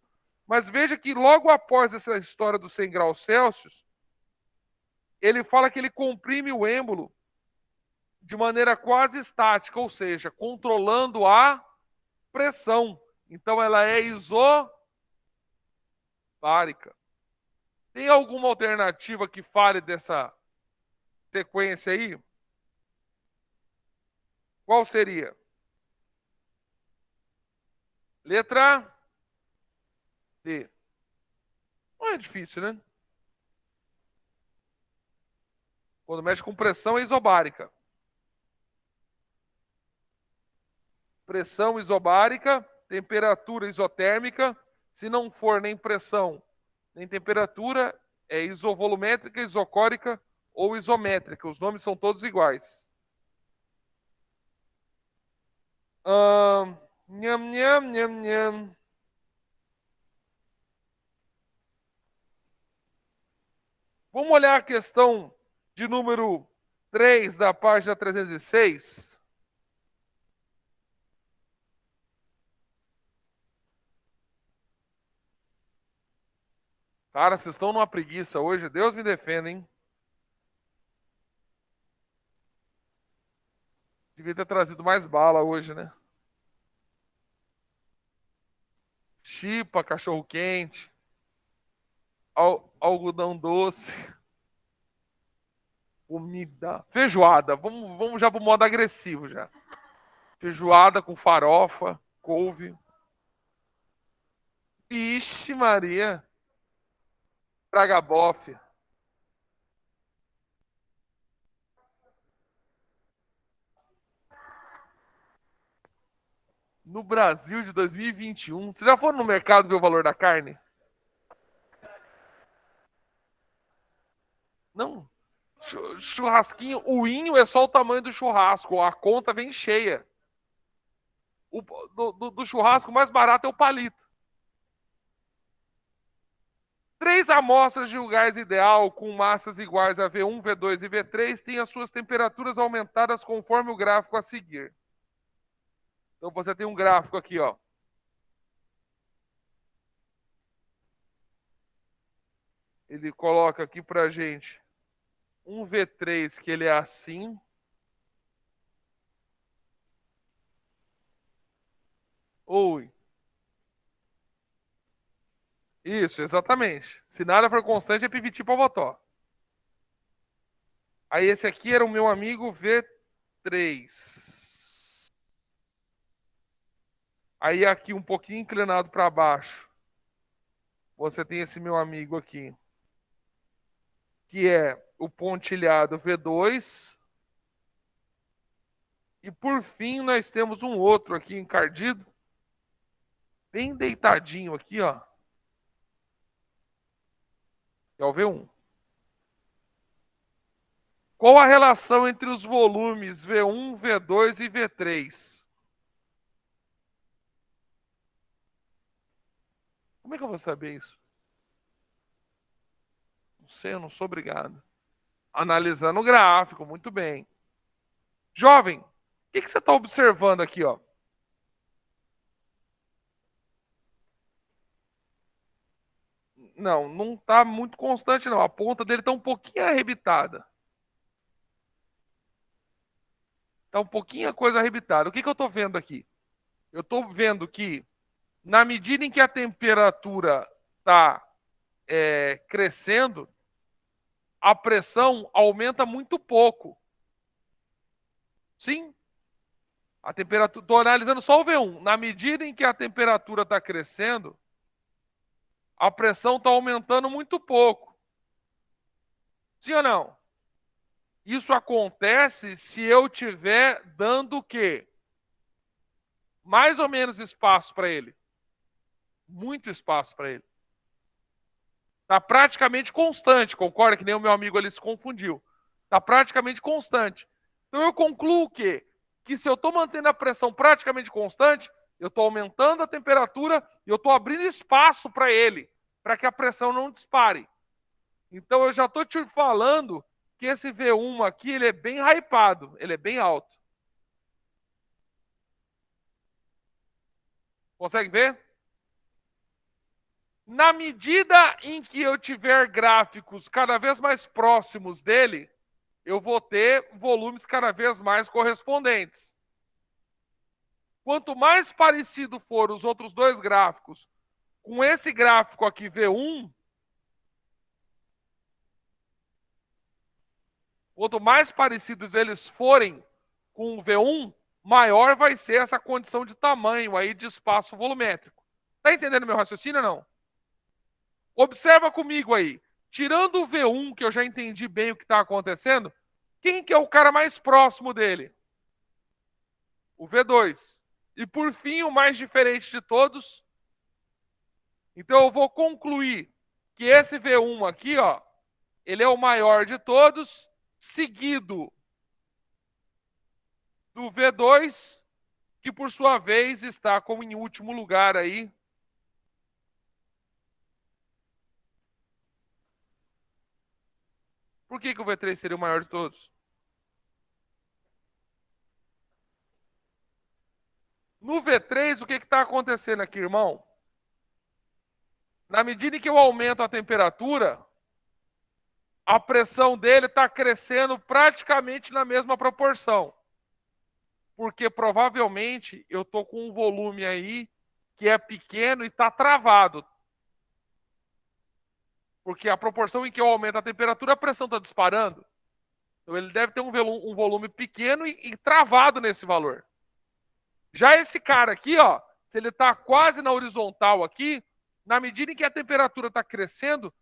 Mas veja que logo após essa história dos 100 graus Celsius, ele fala que ele comprime o êmbolo de maneira quase estática, ou seja, controlando a pressão. Então ela é isobárica. Tem alguma alternativa que fale dessa sequência aí? Qual seria? Letra D. Não é difícil, né? Quando mexe com pressão é isobárica. Pressão isobárica, temperatura isotérmica. Se não for nem pressão nem temperatura, é isovolumétrica, isocórica ou isométrica. Os nomes são todos iguais. Nham, nham, nham, nham. Vamos olhar a questão de número 3 da página 306. Cara, vocês estão numa preguiça hoje. Deus me defenda, hein? Devia ter trazido mais bala hoje, né? Chipa, cachorro-quente, algodão doce, comida, feijoada. Vamos já pro modo agressivo já. Feijoada com farofa, couve. Ixi, Maria. Bragabofe. no Brasil de 2021. Vocês já foram no mercado ver o valor da carne? Não. Churrasquinho, o inho é só o tamanho do churrasco, a conta vem cheia. Do churrasco mais barato é o palito. 3 amostras de um gás ideal com massas iguais a V1, V2 e V3 têm as suas temperaturas aumentadas conforme o gráfico a seguir. Então você tem um gráfico aqui, ó. Ele coloca aqui pra gente um V3 que ele é assim. Oi. Isso, exatamente. Se nada for constante, é piviti povotó. Aí esse aqui era o meu amigo V3. Aí aqui um pouquinho inclinado para baixo, você tem esse meu amigo aqui, que é o pontilhado V2. E por fim nós temos um outro aqui encardido, bem deitadinho aqui, ó. É o V1. Qual a relação entre os volumes V1, V2 e V3? Como é que eu vou saber isso? Não sei, eu não sou obrigado. Analisando o gráfico, muito bem. Jovem, o que você está observando aqui, ó? Não, não está muito constante, não. A ponta dele está um pouquinho arrebitada. Está um pouquinho a coisa arrebitada. O que eu estou vendo aqui? Eu estou vendo que, na medida em que a temperatura está crescendo, a pressão aumenta muito pouco. Sim. A temperatura. Estou analisando só o V1. Na medida em que a temperatura está crescendo, a pressão está aumentando muito pouco. Sim ou não? Isso acontece se eu estiver dando o quê? Mais ou menos espaço para ele. Muito espaço para ele. Está praticamente constante, concorda? Que nem o meu amigo ali se confundiu. Está praticamente constante. Então eu concluo o quê? Que se eu estou mantendo a pressão praticamente constante, eu estou aumentando a temperatura e eu estou abrindo espaço para ele, para que a pressão não dispare. Então eu já estou te falando que esse V1 aqui, ele é bem hypado, ele é bem alto. Consegue ver? Na medida em que eu tiver gráficos cada vez mais próximos dele, eu vou ter volumes cada vez mais correspondentes. Quanto mais parecido for os outros dois gráficos com esse gráfico aqui, V1, quanto mais parecidos eles forem com o V1, maior vai ser essa condição de tamanho aí de espaço volumétrico. Tá entendendo meu raciocínio ou não? Observa comigo aí. Tirando o V1, que eu já entendi bem o que está acontecendo, quem que é o cara mais próximo dele? O V2. E por fim, o mais diferente de todos. Então eu vou concluir que esse V1 aqui, ó, ele é o maior de todos, seguido do V2, que por sua vez está como em último lugar aí. Por que o V3 seria o maior de todos? No V3, o que está acontecendo aqui, irmão? Na medida em que eu aumento a temperatura, a pressão dele está crescendo praticamente na mesma proporção. Porque provavelmente eu estou com um volume aí que é pequeno e está travado. Porque a proporção em que eu aumento a temperatura, a pressão está disparando. Então ele deve ter um volume pequeno e travado nesse valor. Já esse cara aqui, ó, se ele está quase na horizontal aqui, na medida em que a temperatura está crescendo,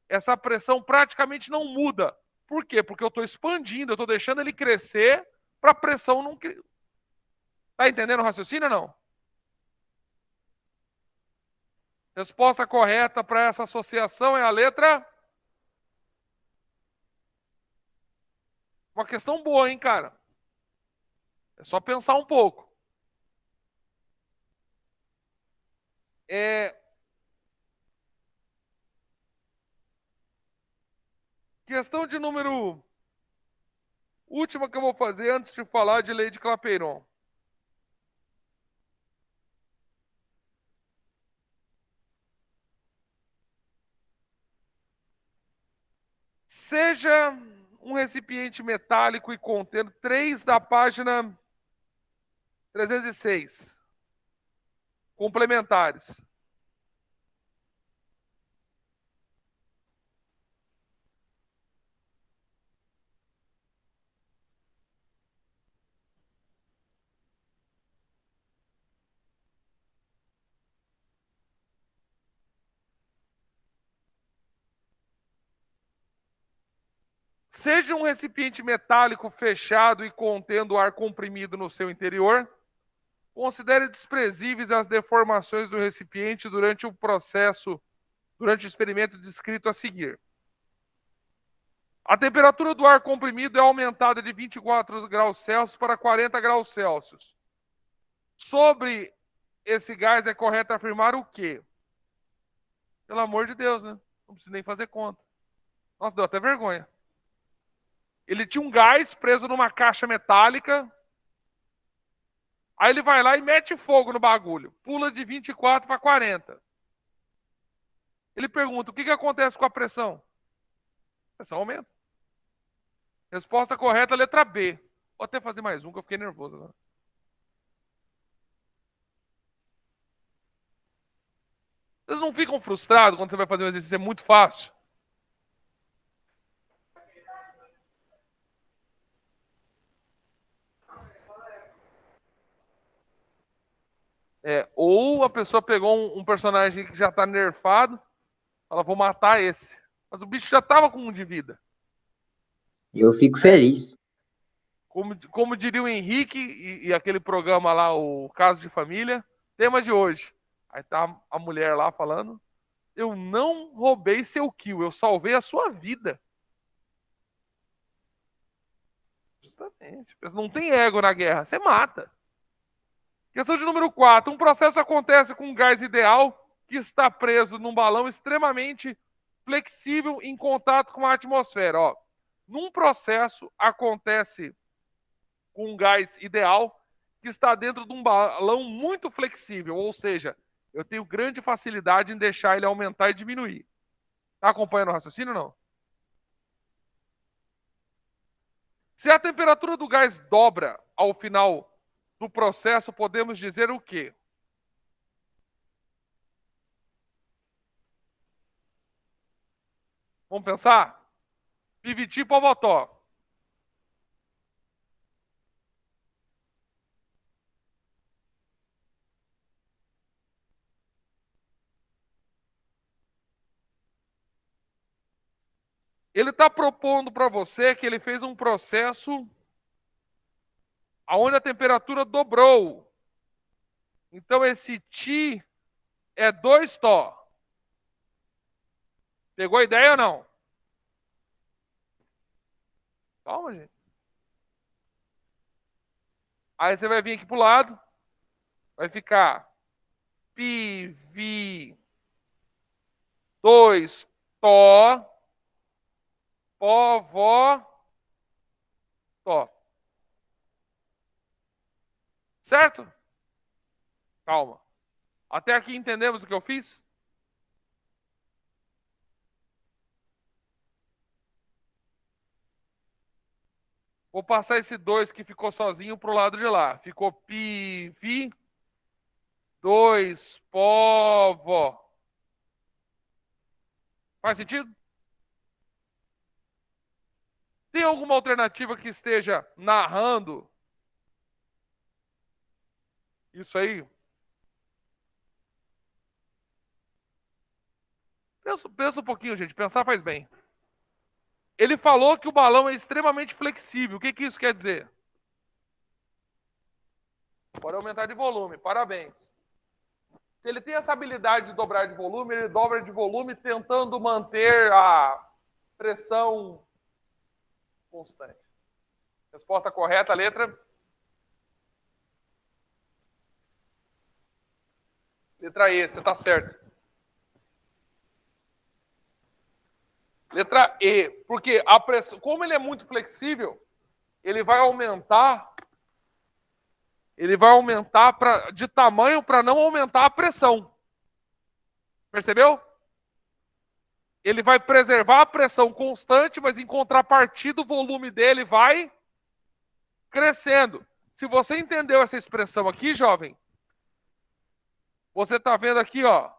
essa pressão praticamente não muda. Por quê? Porque eu estou expandindo, eu estou deixando ele crescer para a pressão não... Tá entendendo o raciocínio ou não? Resposta correta para essa associação é a letra... Uma questão boa, hein, cara? É só pensar um pouco. Questão de número... Última que eu vou fazer antes de falar de lei de Clapeyron. Seja um recipiente metálico e contendo 3 da página 306. Complementares. Seja um recipiente metálico fechado e contendo ar comprimido no seu interior, considere desprezíveis as deformações do recipiente durante o experimento descrito a seguir. A temperatura do ar comprimido é aumentada de 24 graus Celsius para 40 graus Celsius. Sobre esse gás é correto afirmar o quê? Pelo amor de Deus, né? Não precisa nem fazer conta. Nossa, deu até vergonha. Ele tinha um gás preso numa caixa metálica. Aí ele vai lá e mete fogo no bagulho. Pula de 24 para 40. Ele pergunta, o que acontece com a pressão? A pressão aumenta. Resposta correta, letra B. Vou até fazer mais um, que eu fiquei nervoso agora. Vocês não ficam frustrados quando você vai fazer um exercício? É muito fácil. Ou a pessoa pegou um personagem que já está nerfado, fala, vou matar esse. Mas o bicho já estava com 1 de vida. Eu fico feliz. Como diria o Henrique e aquele programa lá, o Caso de Família, tema de hoje. Aí tá a mulher lá falando, eu não roubei seu kill, eu salvei a sua vida. Justamente. Não tem ego na guerra, você mata. Questão de número 4. Um processo acontece com um gás ideal que está preso num balão extremamente flexível em contato com a atmosfera. Ó, num processo acontece com um gás ideal que está dentro de um balão muito flexível, ou seja, eu tenho grande facilidade em deixar ele aumentar e diminuir. Está acompanhando o raciocínio ou não? Se a temperatura do gás dobra ao final do processo, podemos dizer o quê? Vamos pensar? Piviti Povotó. Ele está propondo para você que ele fez um processo onde a temperatura dobrou. Então, esse Ti é 2 Tó. Pegou a ideia ou não? Calma, gente. Aí você vai vir aqui para o lado. Vai ficar Pi, 2 Tó, Pó, Vó, Tó. Certo? Calma. Até aqui entendemos o que eu fiz? Vou passar esse 2 que ficou sozinho para o lado de lá. Ficou Pi, 2 Pó, Vó. Faz sentido? Tem alguma alternativa que esteja narrando isso aí? Pensa um pouquinho, gente. Pensar faz bem. Ele falou que o balão é extremamente flexível. O que isso quer dizer? Pode aumentar de volume. Parabéns. Se ele tem essa habilidade de dobrar de volume, ele dobra de volume tentando manter a pressão constante. Resposta correta, letra? Letra E, você está certo. Letra E, porque a pressão, como ele é muito flexível, ele vai aumentar de tamanho para não aumentar a pressão. Percebeu? Ele vai preservar a pressão constante, mas em contrapartida o volume dele vai crescendo. Se você entendeu essa expressão aqui, jovem, você está vendo aqui, ó,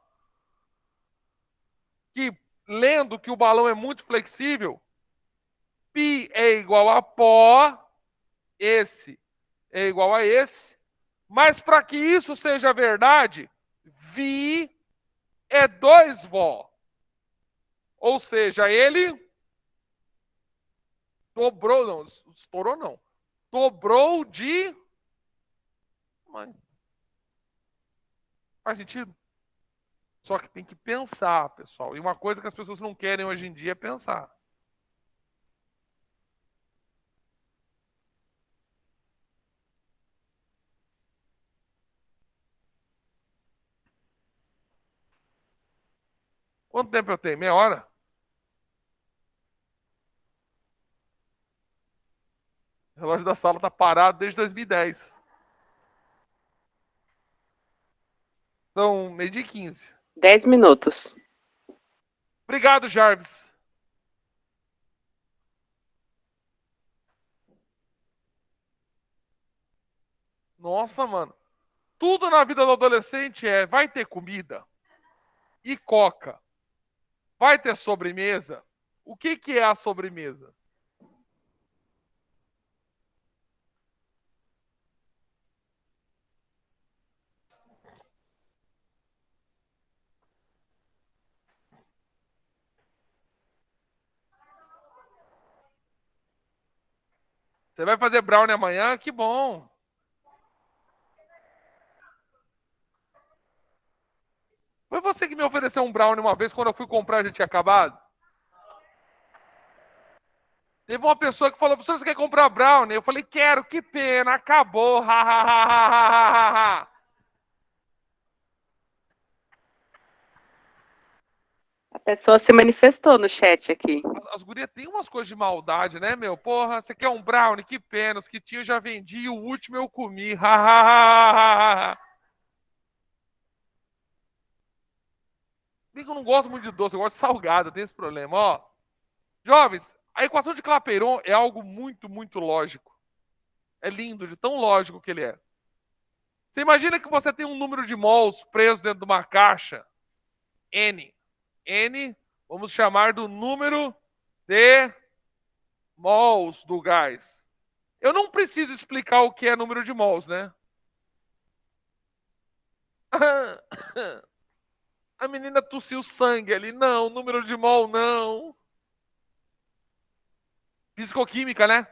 que lendo que o balão é muito flexível, π é igual a π, esse é igual a esse, mas para que isso seja verdade, V é 2 Vó. Ou seja, ele dobrou, não, estourou não, dobrou de... Faz sentido? Só que tem que pensar, pessoal. E uma coisa que as pessoas não querem hoje em dia é pensar. Quanto tempo eu tenho? Meia hora? O relógio da sala está parado desde 2010. São 12h15. 10 minutos. Obrigado, Jarvis. Nossa, mano. Tudo na vida do adolescente é: vai ter comida e coca. Vai ter sobremesa. O que é a sobremesa? Você vai fazer brownie amanhã? Que bom. Foi você que me ofereceu um brownie uma vez quando eu fui comprar, já tinha acabado? Teve uma pessoa que falou: professor, você quer comprar brownie? Eu falei: quero, que pena, acabou. Ha, ha, ha, ha, ha, ha, ha. A pessoa se manifestou no chat aqui. As gurias têm umas coisas de maldade, né, meu? Porra, você quer um brownie? Que pena, os que tinha eu já vendi e o último eu comi. Ha, ha, ha, ha, ha. Eu não gosto muito de doce, eu gosto de salgado, tem esse problema, ó. Jovens, a equação de Clapeyron é algo muito, muito lógico. É lindo, de tão lógico que ele é. Você imagina que você tem um número de mols preso dentro de uma caixa, N. N, vamos chamar do número de mols do gás. Eu não preciso explicar o que é número de mols, né? A menina tossiu sangue ali. Não, número de mol, não. Fisicoquímica, né?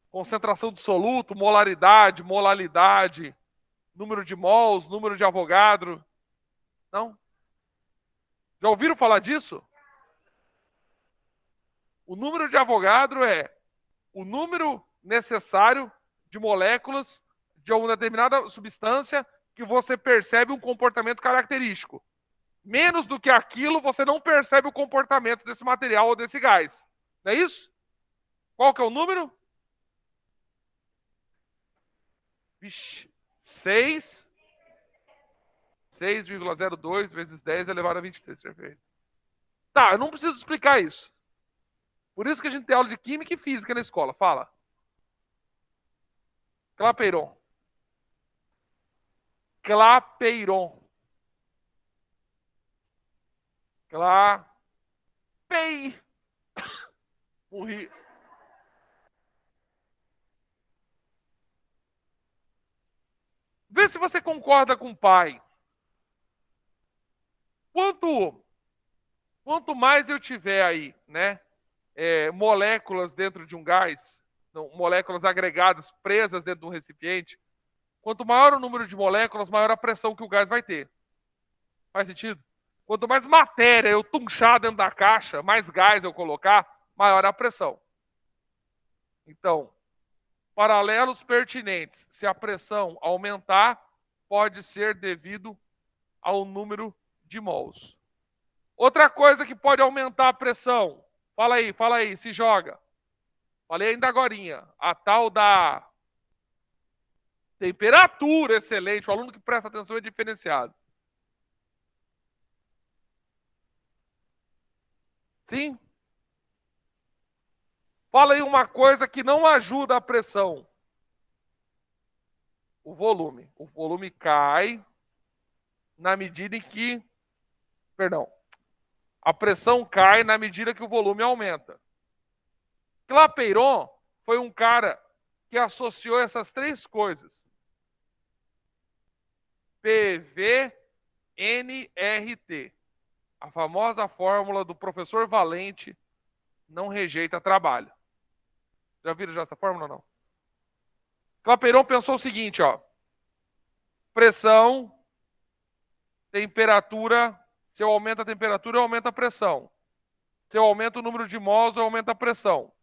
Concentração de soluto, molaridade, molalidade, número de mols, número de Avogadro. Não? Já ouviram falar disso? O número de Avogadro é o número necessário de moléculas de uma determinada substância que você percebe um comportamento característico. Menos do que aquilo, você não percebe o comportamento desse material ou desse gás. Não é isso? Qual que é o número? Vixe, 6,02 vezes 10 elevado a 23. Perfeito. Tá, eu não preciso explicar isso. Por isso que a gente tem aula de química e física na escola. Fala. Clapeyron. Clapeyron. Clapei. Morri. Vê se você concorda com o pai. Quanto mais eu tiver aí, né, moléculas dentro de um gás, não, moléculas agregadas, presas dentro de um recipiente, quanto maior o número de moléculas, maior a pressão que o gás vai ter. Faz sentido? Quanto mais matéria eu tunchar dentro da caixa, mais gás eu colocar, maior a pressão. Então, paralelos pertinentes. Se a pressão aumentar, pode ser devido ao número de mols. Outra coisa que pode aumentar a pressão. Fala aí, se joga. Falei ainda agorinha. A tal da temperatura excelente. O aluno que presta atenção é diferenciado. Sim? Fala aí uma coisa que não ajuda a pressão. O volume. O volume cai na medida em que... Perdão. A pressão cai na medida que o volume aumenta. Clapeyron foi um cara que associou essas três coisas. PV-NRT. A famosa fórmula do professor Valente não rejeita trabalho. Já viram já essa fórmula ou não? Clapeyron pensou o seguinte, ó. Pressão, temperatura. Se eu aumento a temperatura, eu aumento a pressão. Se eu aumento o número de mols, eu aumento a pressão.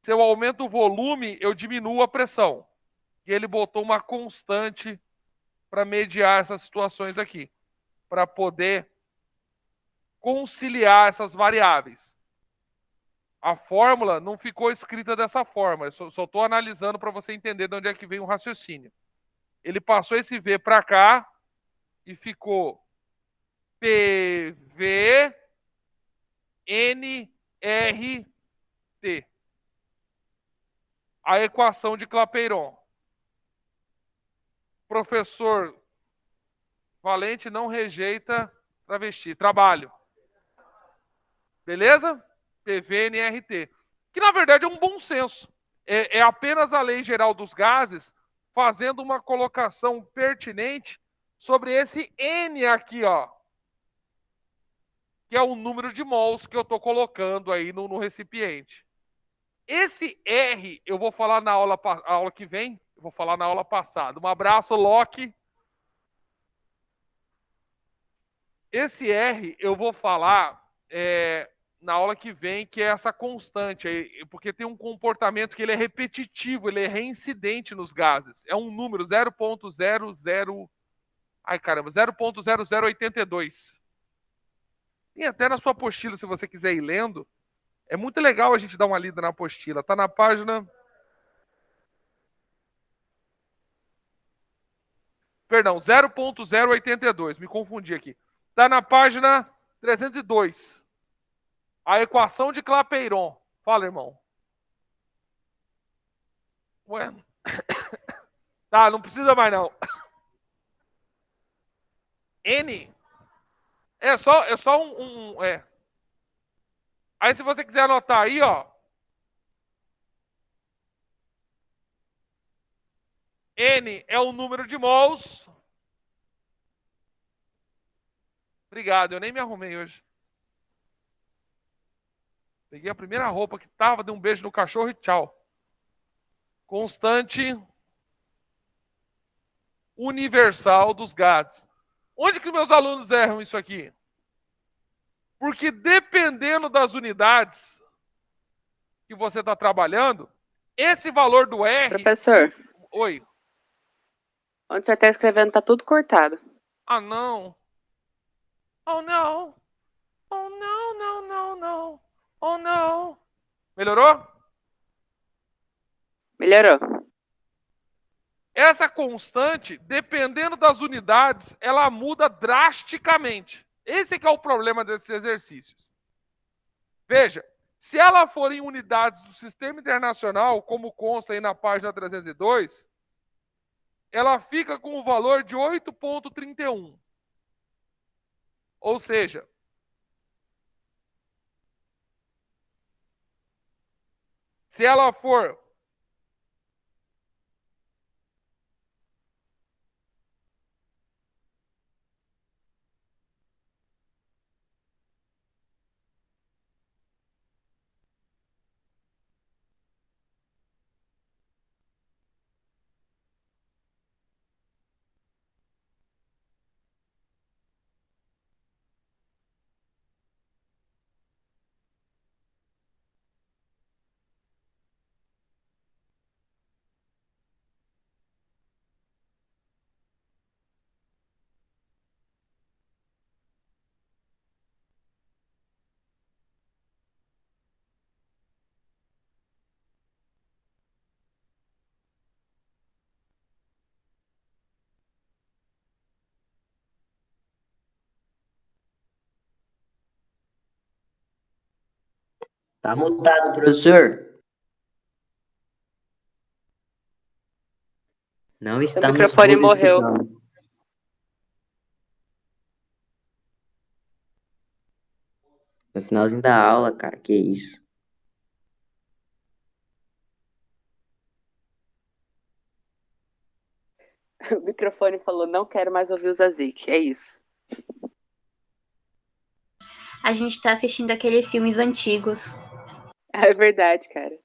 Se eu aumento o volume, eu diminuo a pressão. E ele botou uma constante para mediar essas situações aqui, para poder conciliar essas variáveis. A fórmula não ficou escrita dessa forma, eu só estou analisando para você entender de onde é que vem o raciocínio. Ele passou esse V para cá e ficou PV NRT. A equação de Clapeyron. Professor Valente não rejeita travesti. Trabalho. Beleza? PV-NRT. Que na verdade é um bom senso. É apenas a lei geral dos gases fazendo uma colocação pertinente sobre esse N aqui, ó. Que é o número de mols que eu estou colocando aí no recipiente. Esse R eu vou falar na aula que vem, eu vou falar na aula passada. Um abraço, Loki. Esse R eu vou falar na aula que vem, que é essa constante, porque tem um comportamento que ele é repetitivo, ele é reincidente nos gases. É um número 0,00... Ai, caramba, 0,0082. Tem até na sua apostila, se você quiser ir lendo. É muito legal a gente dar uma lida na apostila. Está na página... Perdão, 0,082. Me confundi aqui. Está na página 302. A equação de Clapeyron. Fala, irmão. Ué. Tá, não precisa mais não. N é só Aí se você quiser anotar aí, ó. N é o número de mols. Obrigado, eu nem me arrumei hoje. Peguei a primeira roupa que tava, dei um beijo no cachorro e tchau. Constante universal dos gases. Onde que meus alunos erram isso aqui? Porque dependendo das unidades que você está trabalhando, esse valor do R... Professor, Oi. onde você está escrevendo está tudo cortado. Ah, não. Oh, não. Oh, não, não, não, não. Oh, não. Melhorou? Melhorou. Essa constante, dependendo das unidades, ela muda drasticamente. Esse que é o problema desses exercícios. Veja, se ela for em unidades do Sistema Internacional, como consta aí na página 302, ela fica com o valor de 8,31. Ou seja, se ela for Tá mutado, professor. Não estamos microfone vos morreu. escutando. No finalzinho da aula, cara, que isso? O microfone falou, não quero mais ouvir o Zazik. É isso. A gente tá assistindo aqueles filmes antigos. É verdade, cara.